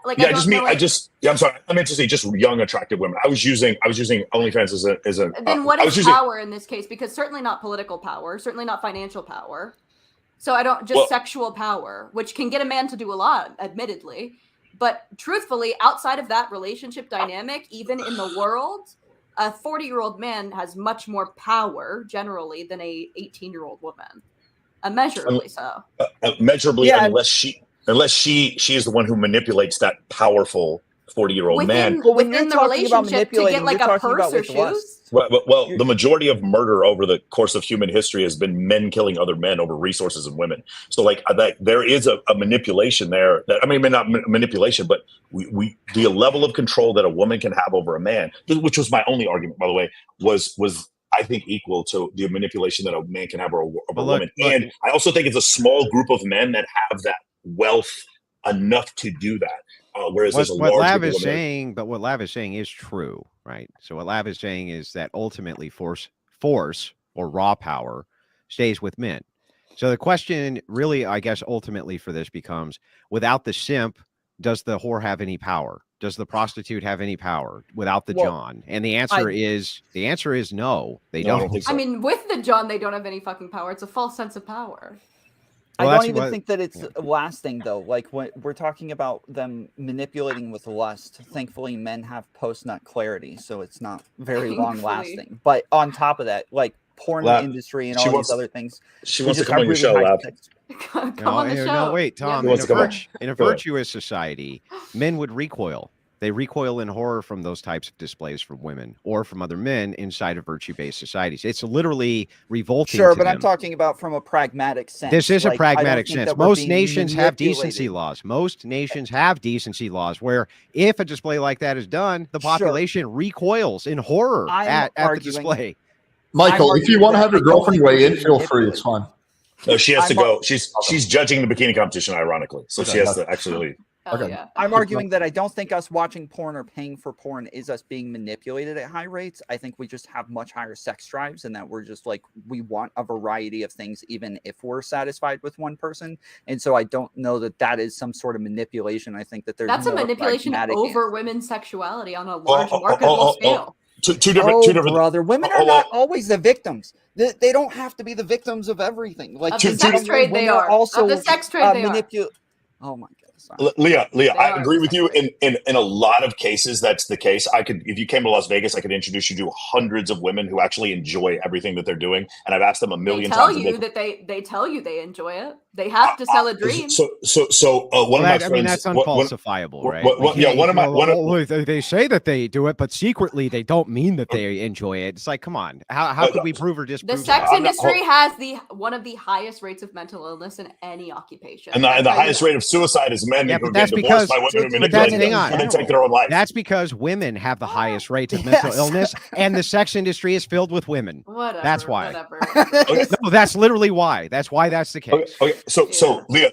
Like, I'm sorry. I meant to say just young, attractive women. I was using OnlyFans as a. Then what is power in this case? Because certainly not political power, certainly not financial power. So I don't sexual power, which can get a man to do a lot, admittedly. But truthfully, outside of that relationship dynamic, even in the world, a 40-year-old man has much more power generally than a 18-year-old woman, immeasurably so. Measurably, unless she is the one who manipulates that powerful 40-year-old man. But when within you're the talking about relationship to get like a purse or shoes. Well, the majority of murder over the course of human history has been men killing other men over resources of women. So, like, there is a manipulation there. Not manipulation, but the level of control that a woman can have over a man, which was my only argument, by the way, was I think equal to the manipulation that a man can have over a woman. And I also think it's a small group of men that have that wealth enough to do that. Whereas what Lav is saying is true, right? So what Lav is saying is that ultimately force or raw power stays with men. So the question really, I guess, ultimately for this becomes, without the simp, does the whore have any power? Does the prostitute have any power without the John? And the answer is no, they don't. I don't think so. I mean, with the John, they don't have any fucking power. It's a false sense of power. I don't even think that it's lasting, though. Like, when we're talking about them manipulating with lust, thankfully men have post-nut clarity, so it's not very long-lasting. But on top of that, like, porn industry and all these other things. She wants to come on your show, Lab. No, wait, Tom. In a virtuous society, men would recoil. They recoil in horror from those types of displays from women or from other men inside of virtue-based societies. It's literally revolting. Sure, to but them. I'm talking about from a pragmatic sense. This is a pragmatic sense. Most nations have decency laws. Most nations have decency laws where if a display like that is done, the population recoils in horror at the display. Michael, if you want to have your girlfriend weigh in, feel free. It's fine. No, she has to go. She's judging the bikini competition, ironically. So she has to actually leave. Okay. Yeah. I'm arguing that I don't think us watching porn or paying for porn is us being manipulated at high rates. I think we just have much higher sex drives and that we're just like, we want a variety of things, even if we're satisfied with one person. And so I don't know that that is some sort of manipulation. I think that that's a manipulation over women's sexuality on a large marketable scale. Two different. Brother, women are not always the victims. They don't have to be the victims of everything. Like the sex trade, they are. Also, of the sex trade, they are. Oh my God. Leah, I agree with you. In a lot of cases, that's the case. If you came to Las Vegas, I could introduce you to hundreds of women who actually enjoy everything that they're doing. And I've asked them a million times. They tell you they enjoy it. They have to sell a dream. So one of my friends. I mean, that's unfalsifiable, right? They say that they do it, but secretly they don't mean that they enjoy it. It's like, come on, how could we prove or disprove? The sex industry has one of the highest rates of mental illness in any occupation, and the highest rate of suicide is men who get divorced by women who manipulate them and then take their own life. That's because women have the highest rate of mental illness, and the sex industry is filled with women. Whatever. That's why. No, that's literally why. That's why that's the case. Okay. So Leah,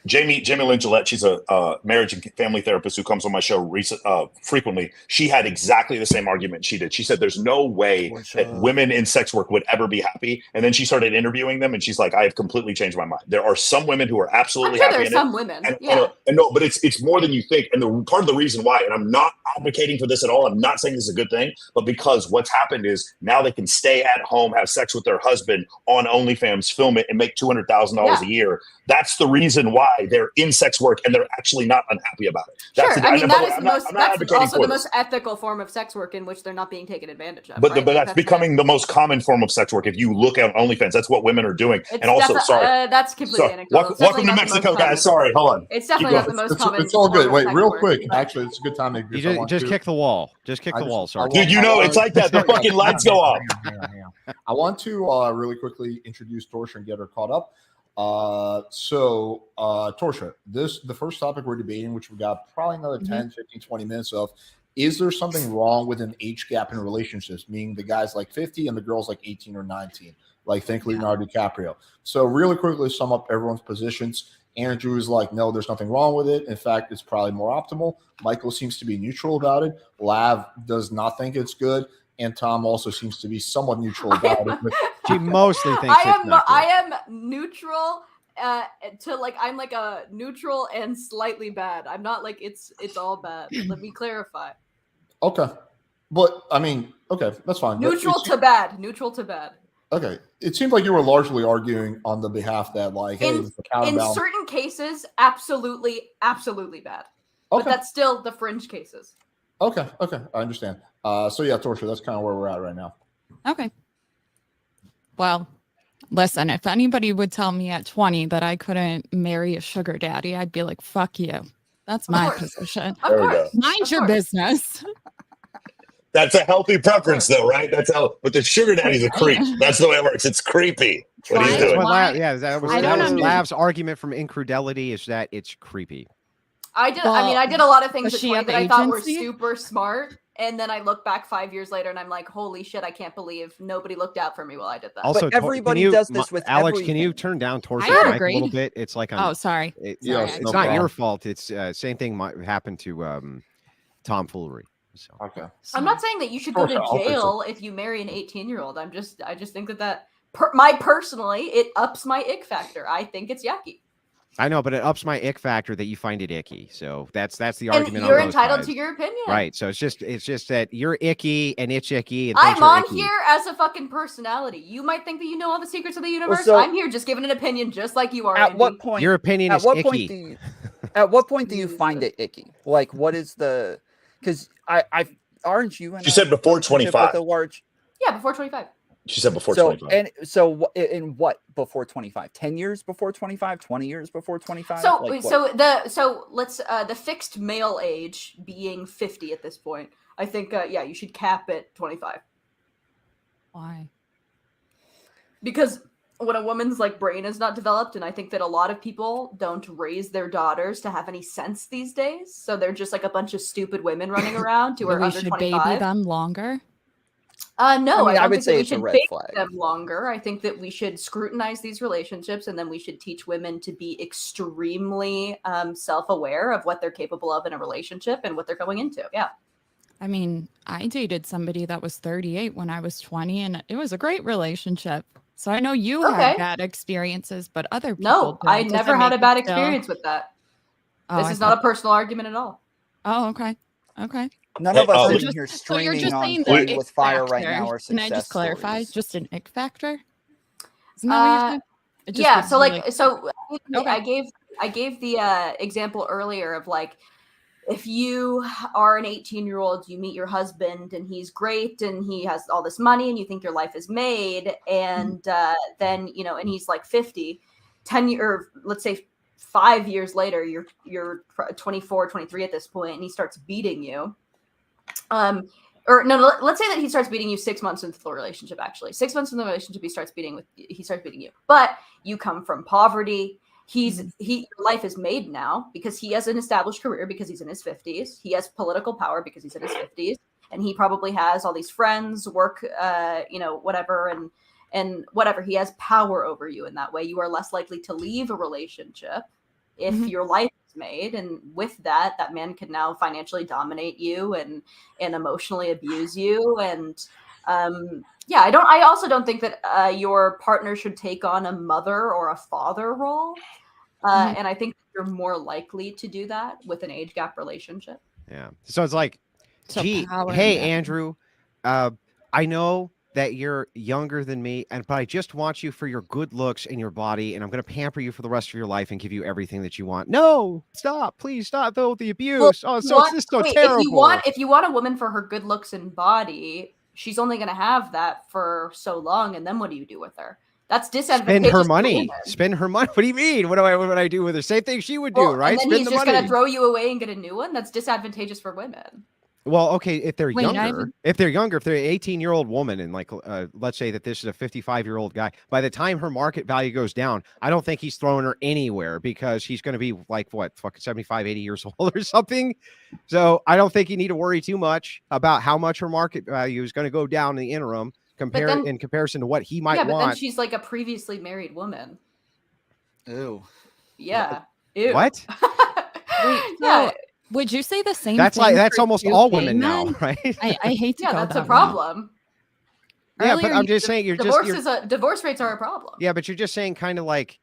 Jamie Lynn Gillette, she's a marriage and family therapist who comes on my show frequently. She had exactly the same argument she did. She said there's no way that women in sex work would ever be happy. And then she started interviewing them, and she's like, I have completely changed my mind. There are some women who are absolutely happy. There's some women, but it's more than you think. And the part of the reason why, and I'm not advocating for this at all, I'm not saying this is a good thing, but because what's happened is now they can stay at home, have sex with their husband on OnlyFans, film it, and make $200,000 a year. here. That's the reason why they're in sex work and they're actually not unhappy about it. That's Sure, the, I mean that is I'm the most. I'm not That's advocating also for the this. most ethical form of sex work in which they're not being taken advantage of. But right? that's becoming the most common form of sex work. If you look at OnlyFans, that's what women are doing. It's and also, that's completely anecdotal. It's welcome definitely to not the Mexico, most guys. common. Sorry, hold on. It's definitely not the most common. It's all good. form of Wait, sex real work, quick. but- Actually, it's a good time. You just kick the wall. Just kick the wall. Sorry, Dude, you know, it's like that. The fucking lights go off. Hang on. I want to really quickly introduce Torsha and get her caught up. Torsha, the first topic we're debating, which we got probably another 10, 15, 20 minutes of, is there something wrong with an age gap in relationships, meaning the guy's like 50 and the girl's like 18 or 19, like think Leonardo DiCaprio. So really quickly sum up everyone's positions. Andrew is like, no, there's nothing wrong with it. In fact, it's probably more optimal. Michael seems to be neutral about it. Lav does not think it's good. And Tom also seems to be somewhat neutral about it. But she mostly thinks I am neutral to like I'm like a neutral and slightly bad. I'm not like it's all bad. Let me clarify. Okay. But I mean, okay, that's fine. Neutral to bad. Neutral to bad. Okay. It seemed like you were largely arguing on the behalf that like, hey, in certain cases, absolutely bad. Okay. But that's still the fringe cases. Okay, I understand. So yeah, Torsha, that's kind of where we're at right now. Okay. Well, listen, if anybody would tell me at 20 that I couldn't marry a sugar daddy, I'd be like, fuck you. That's my position. There we go. Mind your business. That's a healthy preference, though, right? That's how. But the sugar daddy's a creep. That's the way it works. It's creepy. What he's doing. That was understand. Lav's argument from Incrudelity is that it's creepy. I did a lot of things does at she 20 have that I thought were agency? super smart. And then I look back 5 years later and I'm like, holy shit, I can't believe nobody looked out for me while I did that. Also, But everybody does this with Alex, can you everything. turn down Torsha's I mic agree. a little bit? It's like Oh, sorry. It's Yes, no not your problem. fault. It's same thing might happen to tomfoolery. So. Okay. I'm not saying that you should go to I'll fix it. jail if you marry an 18-year-old. I just think that personally, it ups my ick factor. I think it's yucky. I know, but it ups my ick factor that you find it icky. So that's the And argument. you're on both entitled sides. to your opinion. Right. So it's just that you're icky and it's icky. And I'm things are on icky. here as a fucking personality. You might think that you know all the secrets of the universe. so- I'm here just giving an opinion just like you are. At Andy. what point? Your opinion At is what icky. point do you? At what point do you find it icky? Like, what is the? Because aren't you in? She said before relationship 25. with a large. Yeah, before 25. She said before So 25. and so in what before 25? 10 years before 25? 20 years before 25? So Like, what? so let's the fixed male age being 50 at this point. I think you should cap it 25 Why? because when a woman's like brain is not developed, and I think that a lot of people don't raise their daughters to have any sense these days, so they're just like a bunch of stupid women running around who are we under should 25. baby them longer. No, I mean, I I don't would think say that we it's a should red bake flag. them longer. I think that we should scrutinize these relationships, and then we should teach women to be extremely self-aware of what they're capable of in a relationship and what they're going into. Yeah. I mean, I dated somebody that was 38 when I was 20, and it was a great relationship. So I know you Okay. had bad experiences, but other people No, I don't. never Doesn't had a make bad it still- experience with that. Oh, This I is not thought- a personal argument at all. Oh, okay. Okay. None of us Oh, are so in here So you're streaming just on saying Playing the with ick Fire right factor. now or Can I success just clarify? stories. Just an ick factor? Isn't that what you're saying? It just Yeah, gives so you, like so Okay. I gave the example earlier of like if you are an 18-year-old, you meet your husband and he's great and he has all this money and you think your life is made, and then and he's like 50, 10 or let's say 5 years later, you're 24, 23 at this point, and he starts beating you. Or no, let's say that he starts beating you 6 months into the relationship. Actually, 6 months into the relationship, he starts beating you. But you come from poverty. Your life is made now because he has an established career because he's in his 50s. He has political power because he's in his 50s, and he probably has all these friends, work, whatever, and whatever. He has power over you in that way. You are less likely to leave a relationship if your life is made, and with that man can now financially dominate you and emotionally abuse you. And I also don't think that your partner should take on a mother or a father role. And I think you're more likely to do that with an age gap relationship. Yeah. So it's like, So gee, power hey, gap. Andrew, I know that you're younger than me, but I just want you for your good looks and your body, and I'm going to pamper you for the rest of your life and give you everything that you want. No, stop, please stop, though, the abuse. Well, This is so wait, terrible. if you want a woman for her good looks and body, she's only going to have that for so long, and then what do you do with her? That's disadvantageous. Spend her money. Spend her money. What do you mean? What would I do with her? Same thing she would do, right? And then Spend he's just going to throw you away and get a new one. That's disadvantageous for women. Well, okay, if they're Wait, younger, if they're an 18-year-old woman, and like, let's say that this is a 55-year-old guy, by the time her market value goes down, I don't think he's throwing her anywhere because he's going to be like, what, fucking 75, 80 years old or something. So I don't think you need to worry too much about how much her market value is going to go down in the interim in comparison to what he might want. Yeah, but then she's like a previously married woman. Ew. Yeah. Ew. What? Wait, Yeah. Would you say the same? That's thing that's for almost two all gay women now, men? right? I hate to Yeah, go that's that a problem. Yeah, Earlier but I'm you- just saying Divorce rates are a problem. Yeah, but you're just saying kind of like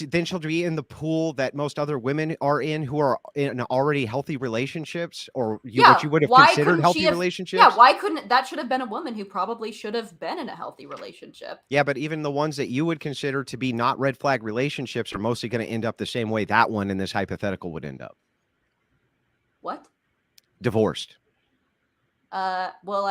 then she'll be in the pool that most other women are in who are in already healthy relationships, or what you would have considered healthy relationships. Yeah, why couldn't that should have been a woman who probably should have been in a healthy relationship? Yeah, but even the ones that you would consider to be not red flag relationships are mostly going to end up the same way that one in this hypothetical would end up. What? Divorced. Well,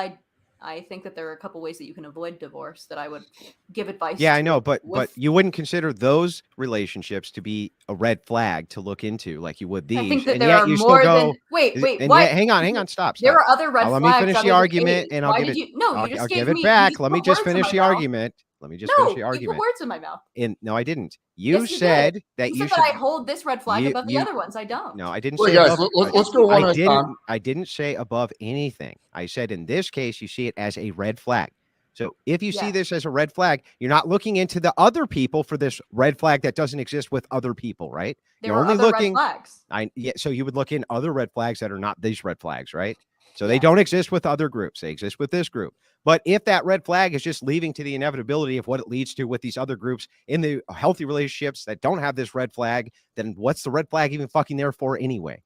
I think that there are a couple ways that you can avoid divorce that I would give advice. Yeah, I know, but you wouldn't consider those relationships to be a red flag to look into like you would these. I think that and there yet are you more still than go, wait. and Why? yet, hang on, stop. There are other red flags. Let me finish the argument, and I'll Why give did it. you? No, I'll, you just I'll gave give it me. back. Let me just words in finish my the mouth. argument. Let me just finish the You argument. put words in my mouth. No, I didn't. Yes, You you said did. that You you said should. that I hold this red flag above the other ones. I don't. No, I didn't Wait, say guys, above. let's go one I at a didn't. time. I didn't say above anything. I said in this case, you see it as a red flag. So if you see this as a red flag, you're not looking into the other people for this red flag that doesn't exist with other people, right? There are only looking. Red flags. So you would look in other red flags that are not these red flags, right? So they don't exist with other groups. They exist with this group. But if that red flag is just leading to the inevitability of what it leads to with these other groups in the healthy relationships that don't have this red flag, then what's the red flag even fucking there for anyway?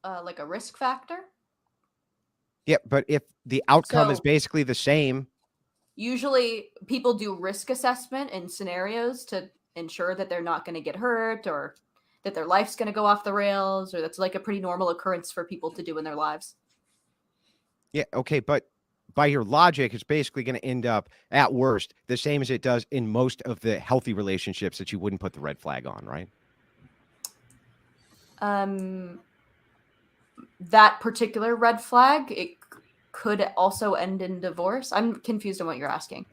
Like a risk factor? Yeah, but if the outcome is basically the same. Usually people do risk assessment in scenarios to ensure that they're not going to get hurt or that their life's going to go off the rails, or that's like a pretty normal occurrence for people to do in their lives. Yeah, okay, but by your logic, it's basically going to end up, at worst, the same as it does in most of the healthy relationships that you wouldn't put the red flag on, right? That particular red flag, it could also end in divorce. I'm confused on what you're asking.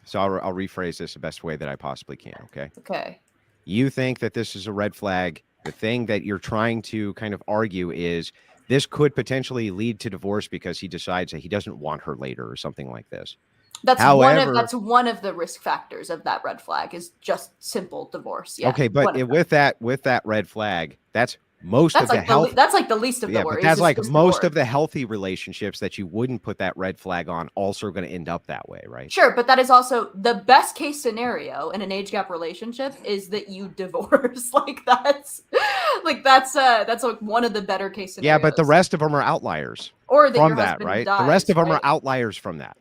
So I'll rephrase this the best way that I possibly can, okay? Okay. You think that this is a red flag. The thing that you're trying to kind of argue is this could potentially lead to divorce because he decides that he doesn't want her later or something like this. That's one of the risk factors of that red flag is just simple divorce. Yeah. Okay, but with that red flag, that's most of the health. That's like the least of the worries. But that's like most of the healthy relationships that you wouldn't put that red flag on also going to end up that way, right? Sure, but that is also the best case scenario in an age gap relationship is that you divorce. that's like one of the better case scenarios. Yeah, but the rest of them are outliers. Or that from your that, husband right? dies, the rest of them right? are outliers from that.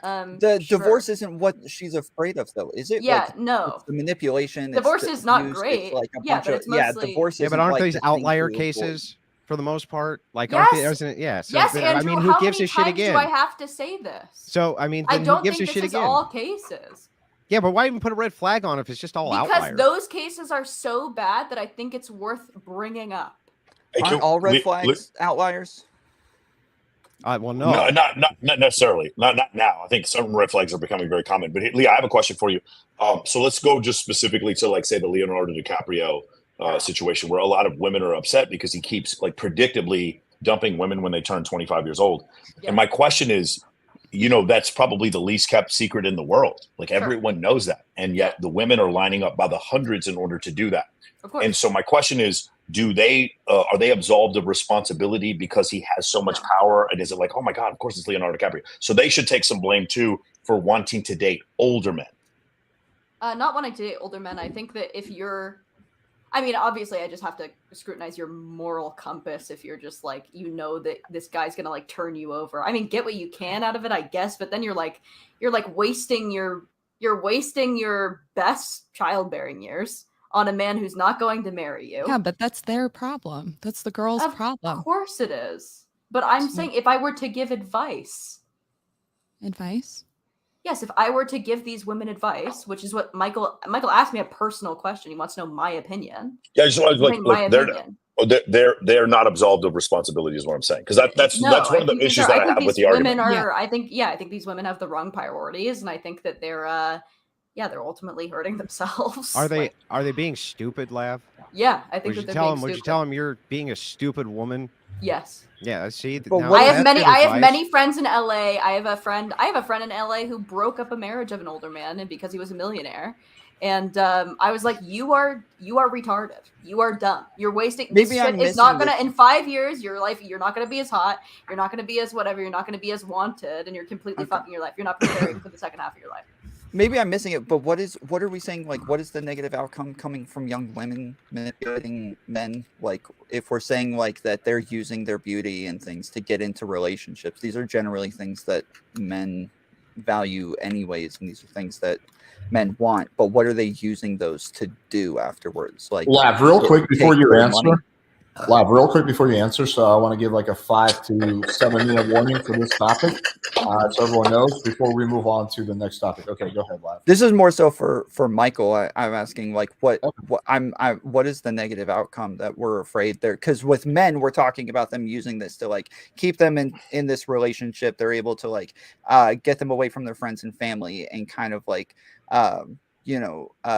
The divorce isn't what she's afraid of, though, is it? Yeah, like, no. It's the manipulation. Divorce it's the is not abuse, great. It's like a Yeah, bunch but of, it's mostly... divorce. Yeah, but aren't these outlier cases for the most part? Like, aren't they? Isn't it? Yeah. So, yes, Andrew, I mean, who gives a shit again? Do I have to say this? So, I mean, I then don't who gives think a shit this is again? all cases. Yeah, but why even put a red flag on if it's just all outliers? Because those cases are so bad that I think it's worth bringing up. Aren't all red flags outliers? Well, no, not necessarily. Not now. I think some red flags are becoming very common. But Leah, I have a question for you. So let's go just specifically to, like, say, the Leonardo DiCaprio situation, where a lot of women are upset because he keeps, like, predictably dumping women when they turn 25 years old. Yeah. And my question is, that's probably the least kept secret in the world. Like, everyone knows that, and yet the women are lining up by the hundreds in order to do that. Of course. And so my question is, are they absolved of responsibility because he has so much power? And is it like, oh my God, of course it's Leonardo DiCaprio. So they should take some blame too for wanting to date older men. Not wanting to date older men. I think that I mean, obviously, I just have to scrutinize your moral compass if you're just like, that this guy's gonna like turn you over. I mean, get what you can out of it, I guess, but then you're wasting your best childbearing years on a man who's not going to marry you. Yeah, but that's their problem. That's the girl's problem. Of course it is. But I'm saying if I were to give advice. Advice? Yes, if I were to give these women advice, which is what Michael asked me a personal question. He wants to know my opinion. Yeah, I just want to they're not absolved of responsibility is what I'm saying. Because that's one of the issues that I have with the argument. I think these women have the wrong priorities, and I think that they're ultimately hurting themselves. Are they being stupid, Lav? Yeah, I think that they're being stupid. Would you tell them you're being a stupid woman? Yes. Yeah, see. I have many friends in LA. I have a friend in LA who broke up a marriage of an older man, and because he was a millionaire. And I was like, you are retarded. You are dumb. You're wasting. Maybe it's not gonna in 5 years. Your life. You're not gonna be as hot. You're not gonna be as whatever. You're not gonna be as wanted, and you're completely fucking your life. You're not preparing for the second half of your life. Maybe I'm missing it, but what are we saying? Like, what is the negative outcome coming from young women manipulating men? Like, if we're saying like that they're using their beauty and things to get into relationships, these are generally things that men value anyways, and these are things that men want. But what are they using those to do afterwards? Like, Lav, real quick before you answer. So I want to give like a 5 to 7 minute warning for this topic, so everyone knows before we move on to the next topic. Okay, go ahead, Lav. This is more so for Michael. I'm asking what is the negative outcome that we're afraid there? Because with men, we're talking about them using this to like keep them in this relationship. They're able to like get them away from their friends and family and kind of like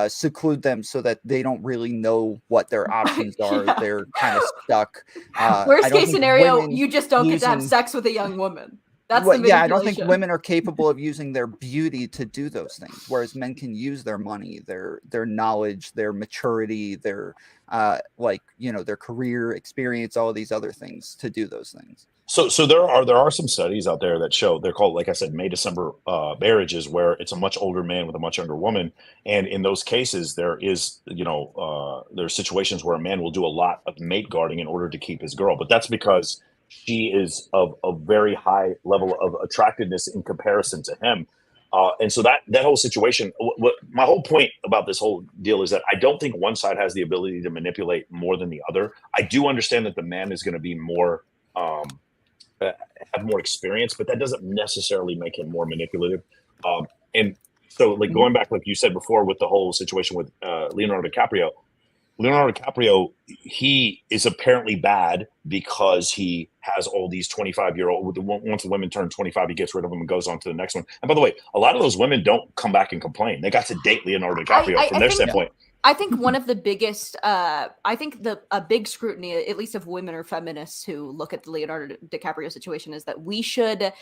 seclude them so that they don't really know what their options are. They're kind of stuck. Worst case scenario, you just don't get to have sex with a young woman. That's the manipulation. Yeah, I don't think women are capable of using their beauty to do those things, whereas men can use their money, their knowledge, their maturity, their their career experience, all of these other things to do those things. So there are some studies out there that show, they're called, like I said, May-December marriages, where it's a much older man with a much younger woman, and in those cases there is there's situations where a man will do a lot of mate guarding in order to keep his girl, but that's because she is of a very high level of attractiveness in comparison to him, and so that whole situation. My whole point about this whole deal is that I don't think one side has the ability to manipulate more than the other. I do understand that the man is going to be more. Have more experience, but that doesn't necessarily make him more manipulative. And so, like going back, like you said before, with the whole situation with Leonardo DiCaprio, he is apparently bad because he has all these 25-year-old. Once the women turn 25, he gets rid of them and goes on to the next one. And by the way, a lot of those women don't come back and complain. They got to date Leonardo DiCaprio from their standpoint. I think one of the biggest, a big scrutiny, at least of women or feminists who look at the Leonardo DiCaprio situation, is that we should,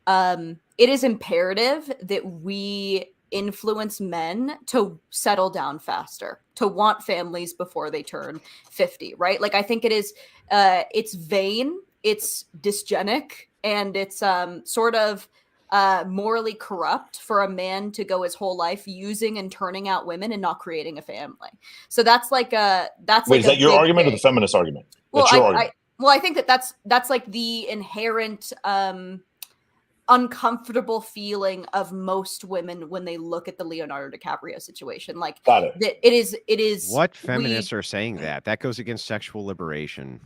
it is imperative that we influence men to settle down faster, to want families before they turn 50, right? Like, I think it is, it's vain, it's dysgenic, and it's sort of morally corrupt for a man to go his whole life using and turning out women and not creating a family. So that's like a is that your argument or the feminist argument? Well, that's your argument. I think that's like the inherent uncomfortable feeling of most women when they look at the Leonardo DiCaprio situation. Like, got it. It is. What feminists are saying that goes against sexual liberation?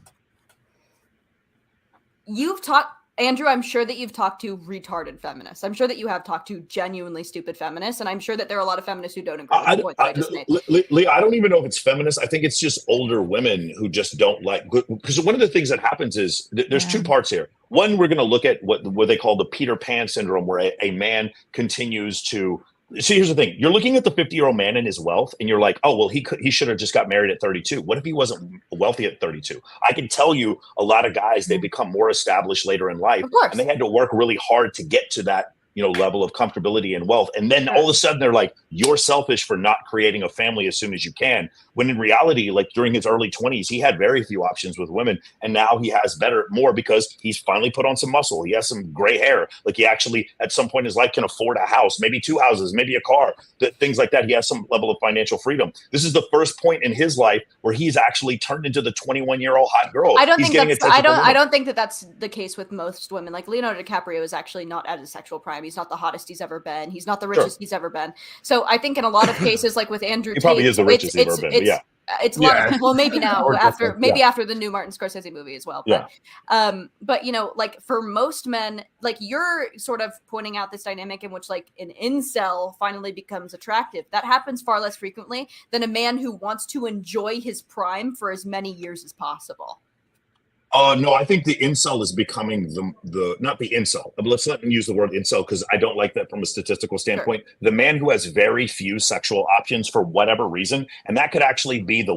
You've talked. Andrew, I'm sure that you've talked to retarded feminists. I'm sure that you have talked to genuinely stupid feminists, and I'm sure that there are a lot of feminists who don't agree with the point that I just made. Lee, I don't even know if it's feminist. I think it's just older women who just don't like, because one of the things that happens is there's two parts here. One, we're going to look at what they call the Peter Pan syndrome, where a man continues to. See, here's the thing. You're looking at the 50-year-old man and his wealth, and you're like, oh, well, he should have just got married at 32. What if he wasn't wealthy at 32? I can tell you a lot of guys, they become more established later in life, and they had to work really hard to get to that level of comfortability and wealth. And then all of a sudden they're like, you're selfish for not creating a family as soon as you can. When in reality, like during his early 20s, he had very few options with women. And now he has more because he's finally put on some muscle. He has some gray hair. Like he actually at some point in his life can afford a house, maybe 2 houses, maybe a car, things like that. He has some level of financial freedom. This is the first point in his life where he's actually turned into the 21-year-old hot girl. I don't think that that's the case with most women. Like Leonardo DiCaprio is actually not at his sexual prime. He's not the hottest he's ever been. He's not the richest he's ever been. So I think in a lot of cases, like with Andrew he probably is the richest he's ever been. Yeah. It's a lot of, well, maybe now after the new Martin Scorsese movie as well. But, but like for most men, like you're sort of pointing out this dynamic in which like an incel finally becomes attractive. That happens far less frequently than a man who wants to enjoy his prime for as many years as possible. No, I think the incel is becoming the not the incel. Let's let me use the word incel because I don't like that from a statistical standpoint. Sure. The man who has very few sexual options for whatever reason, and that could actually be the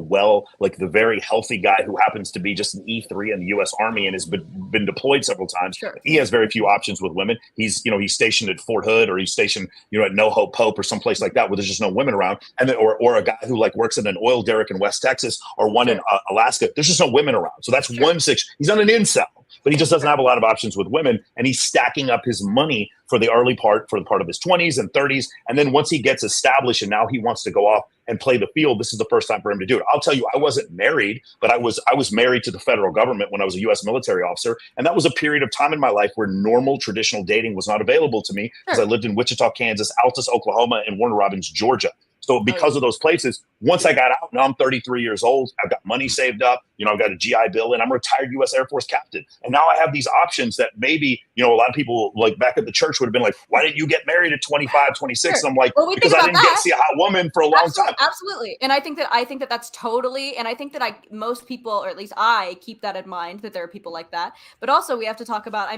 very healthy guy who happens to be just an E3 in the U.S. Army and has been deployed several times. Sure. He has very few options with women. He's stationed at Fort Hood or he's stationed at No Hope Pope or someplace like that where there's just no women around, and then, or a guy who like works in an oil derrick in West Texas or one in Alaska. There's just no women around, so that's one section. He's not an incel, but he just doesn't have a lot of options with women, and he's stacking up his money for the part of his 20s and 30s, and then once he gets established and now he wants to go off and play the field, this is the first time for him to do it. I'll tell you, I wasn't married, but I was married to the federal government when I was a U.S. military officer, and that was a period of time in my life where normal traditional dating was not available to me because I lived in Wichita, Kansas, Altus, Oklahoma, and Warner Robins, Georgia. So because of those places, once I got out, now I'm 33 years old. I've got money saved up. I've got a GI Bill, and I'm a retired U.S. Air Force captain. And now I have these options that maybe, a lot of people like back at the church would have been like, why didn't you get married at 25, 26? Sure. I'm like, because I didn't get to see a hot woman for a long time. Absolutely. And I think that that's totally, and I think that most people, or at least I keep that in mind, that there are people like that. But also we have to talk about,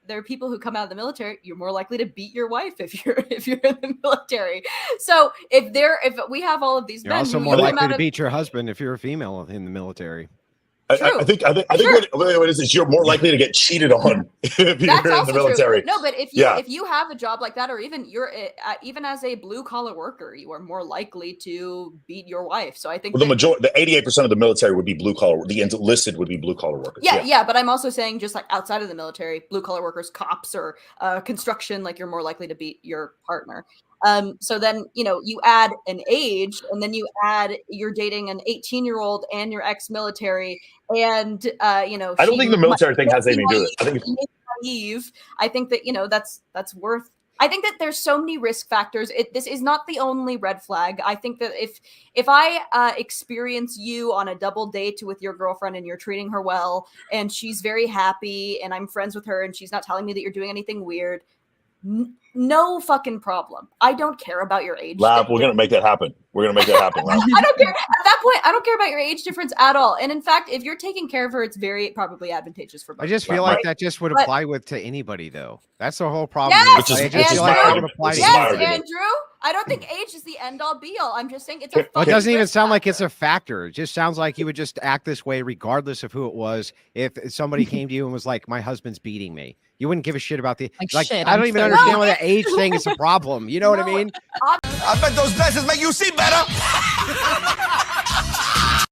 there are people who come out of the military. You're more likely to beat your wife if you're in the military. So if we have all of these you're men, also more likely to beat your husband if you're a female in the military. I think what it is you're more likely to get cheated on if you're in the military. True. No, but if you have a job like that, or even even as a blue collar worker, you are more likely to beat your wife. So I think the 88% of the military would be blue collar. The enlisted would be blue collar workers. Yeah. But I'm also saying just like outside of the military, blue collar workers, cops, or construction, like you're more likely to beat your partner. So then, you add an age, and then you add you're dating an 18-year-old and your ex-military, and I don't think the military thing has anything to do with it. I think it's naive. I think that that's worth. I think that there's so many risk factors. This is not the only red flag. I think that if I experience you on a double date with your girlfriend and you're treating her well and she's very happy and I'm friends with her and she's not telling me that you're doing anything weird, no fucking problem. I don't care about your age. Lab, we're gonna make that happen. Lab. I don't care. At that point, I don't care about your age difference at all. And in fact, if you're taking care of her, it's very probably advantageous for both. I just feel like that just would apply to anybody, though. That's the whole problem. Yes, Andrew. I don't think age is the end all be all. I'm just saying it's a. It doesn't even sound like it's a factor. It just sounds like you would just act this way regardless of who it was. If somebody came to you and was like, "My husband's beating me," you wouldn't give a shit about shit, I don't even understand why the age thing is a problem. You know what I mean? I bet those glasses make you see better.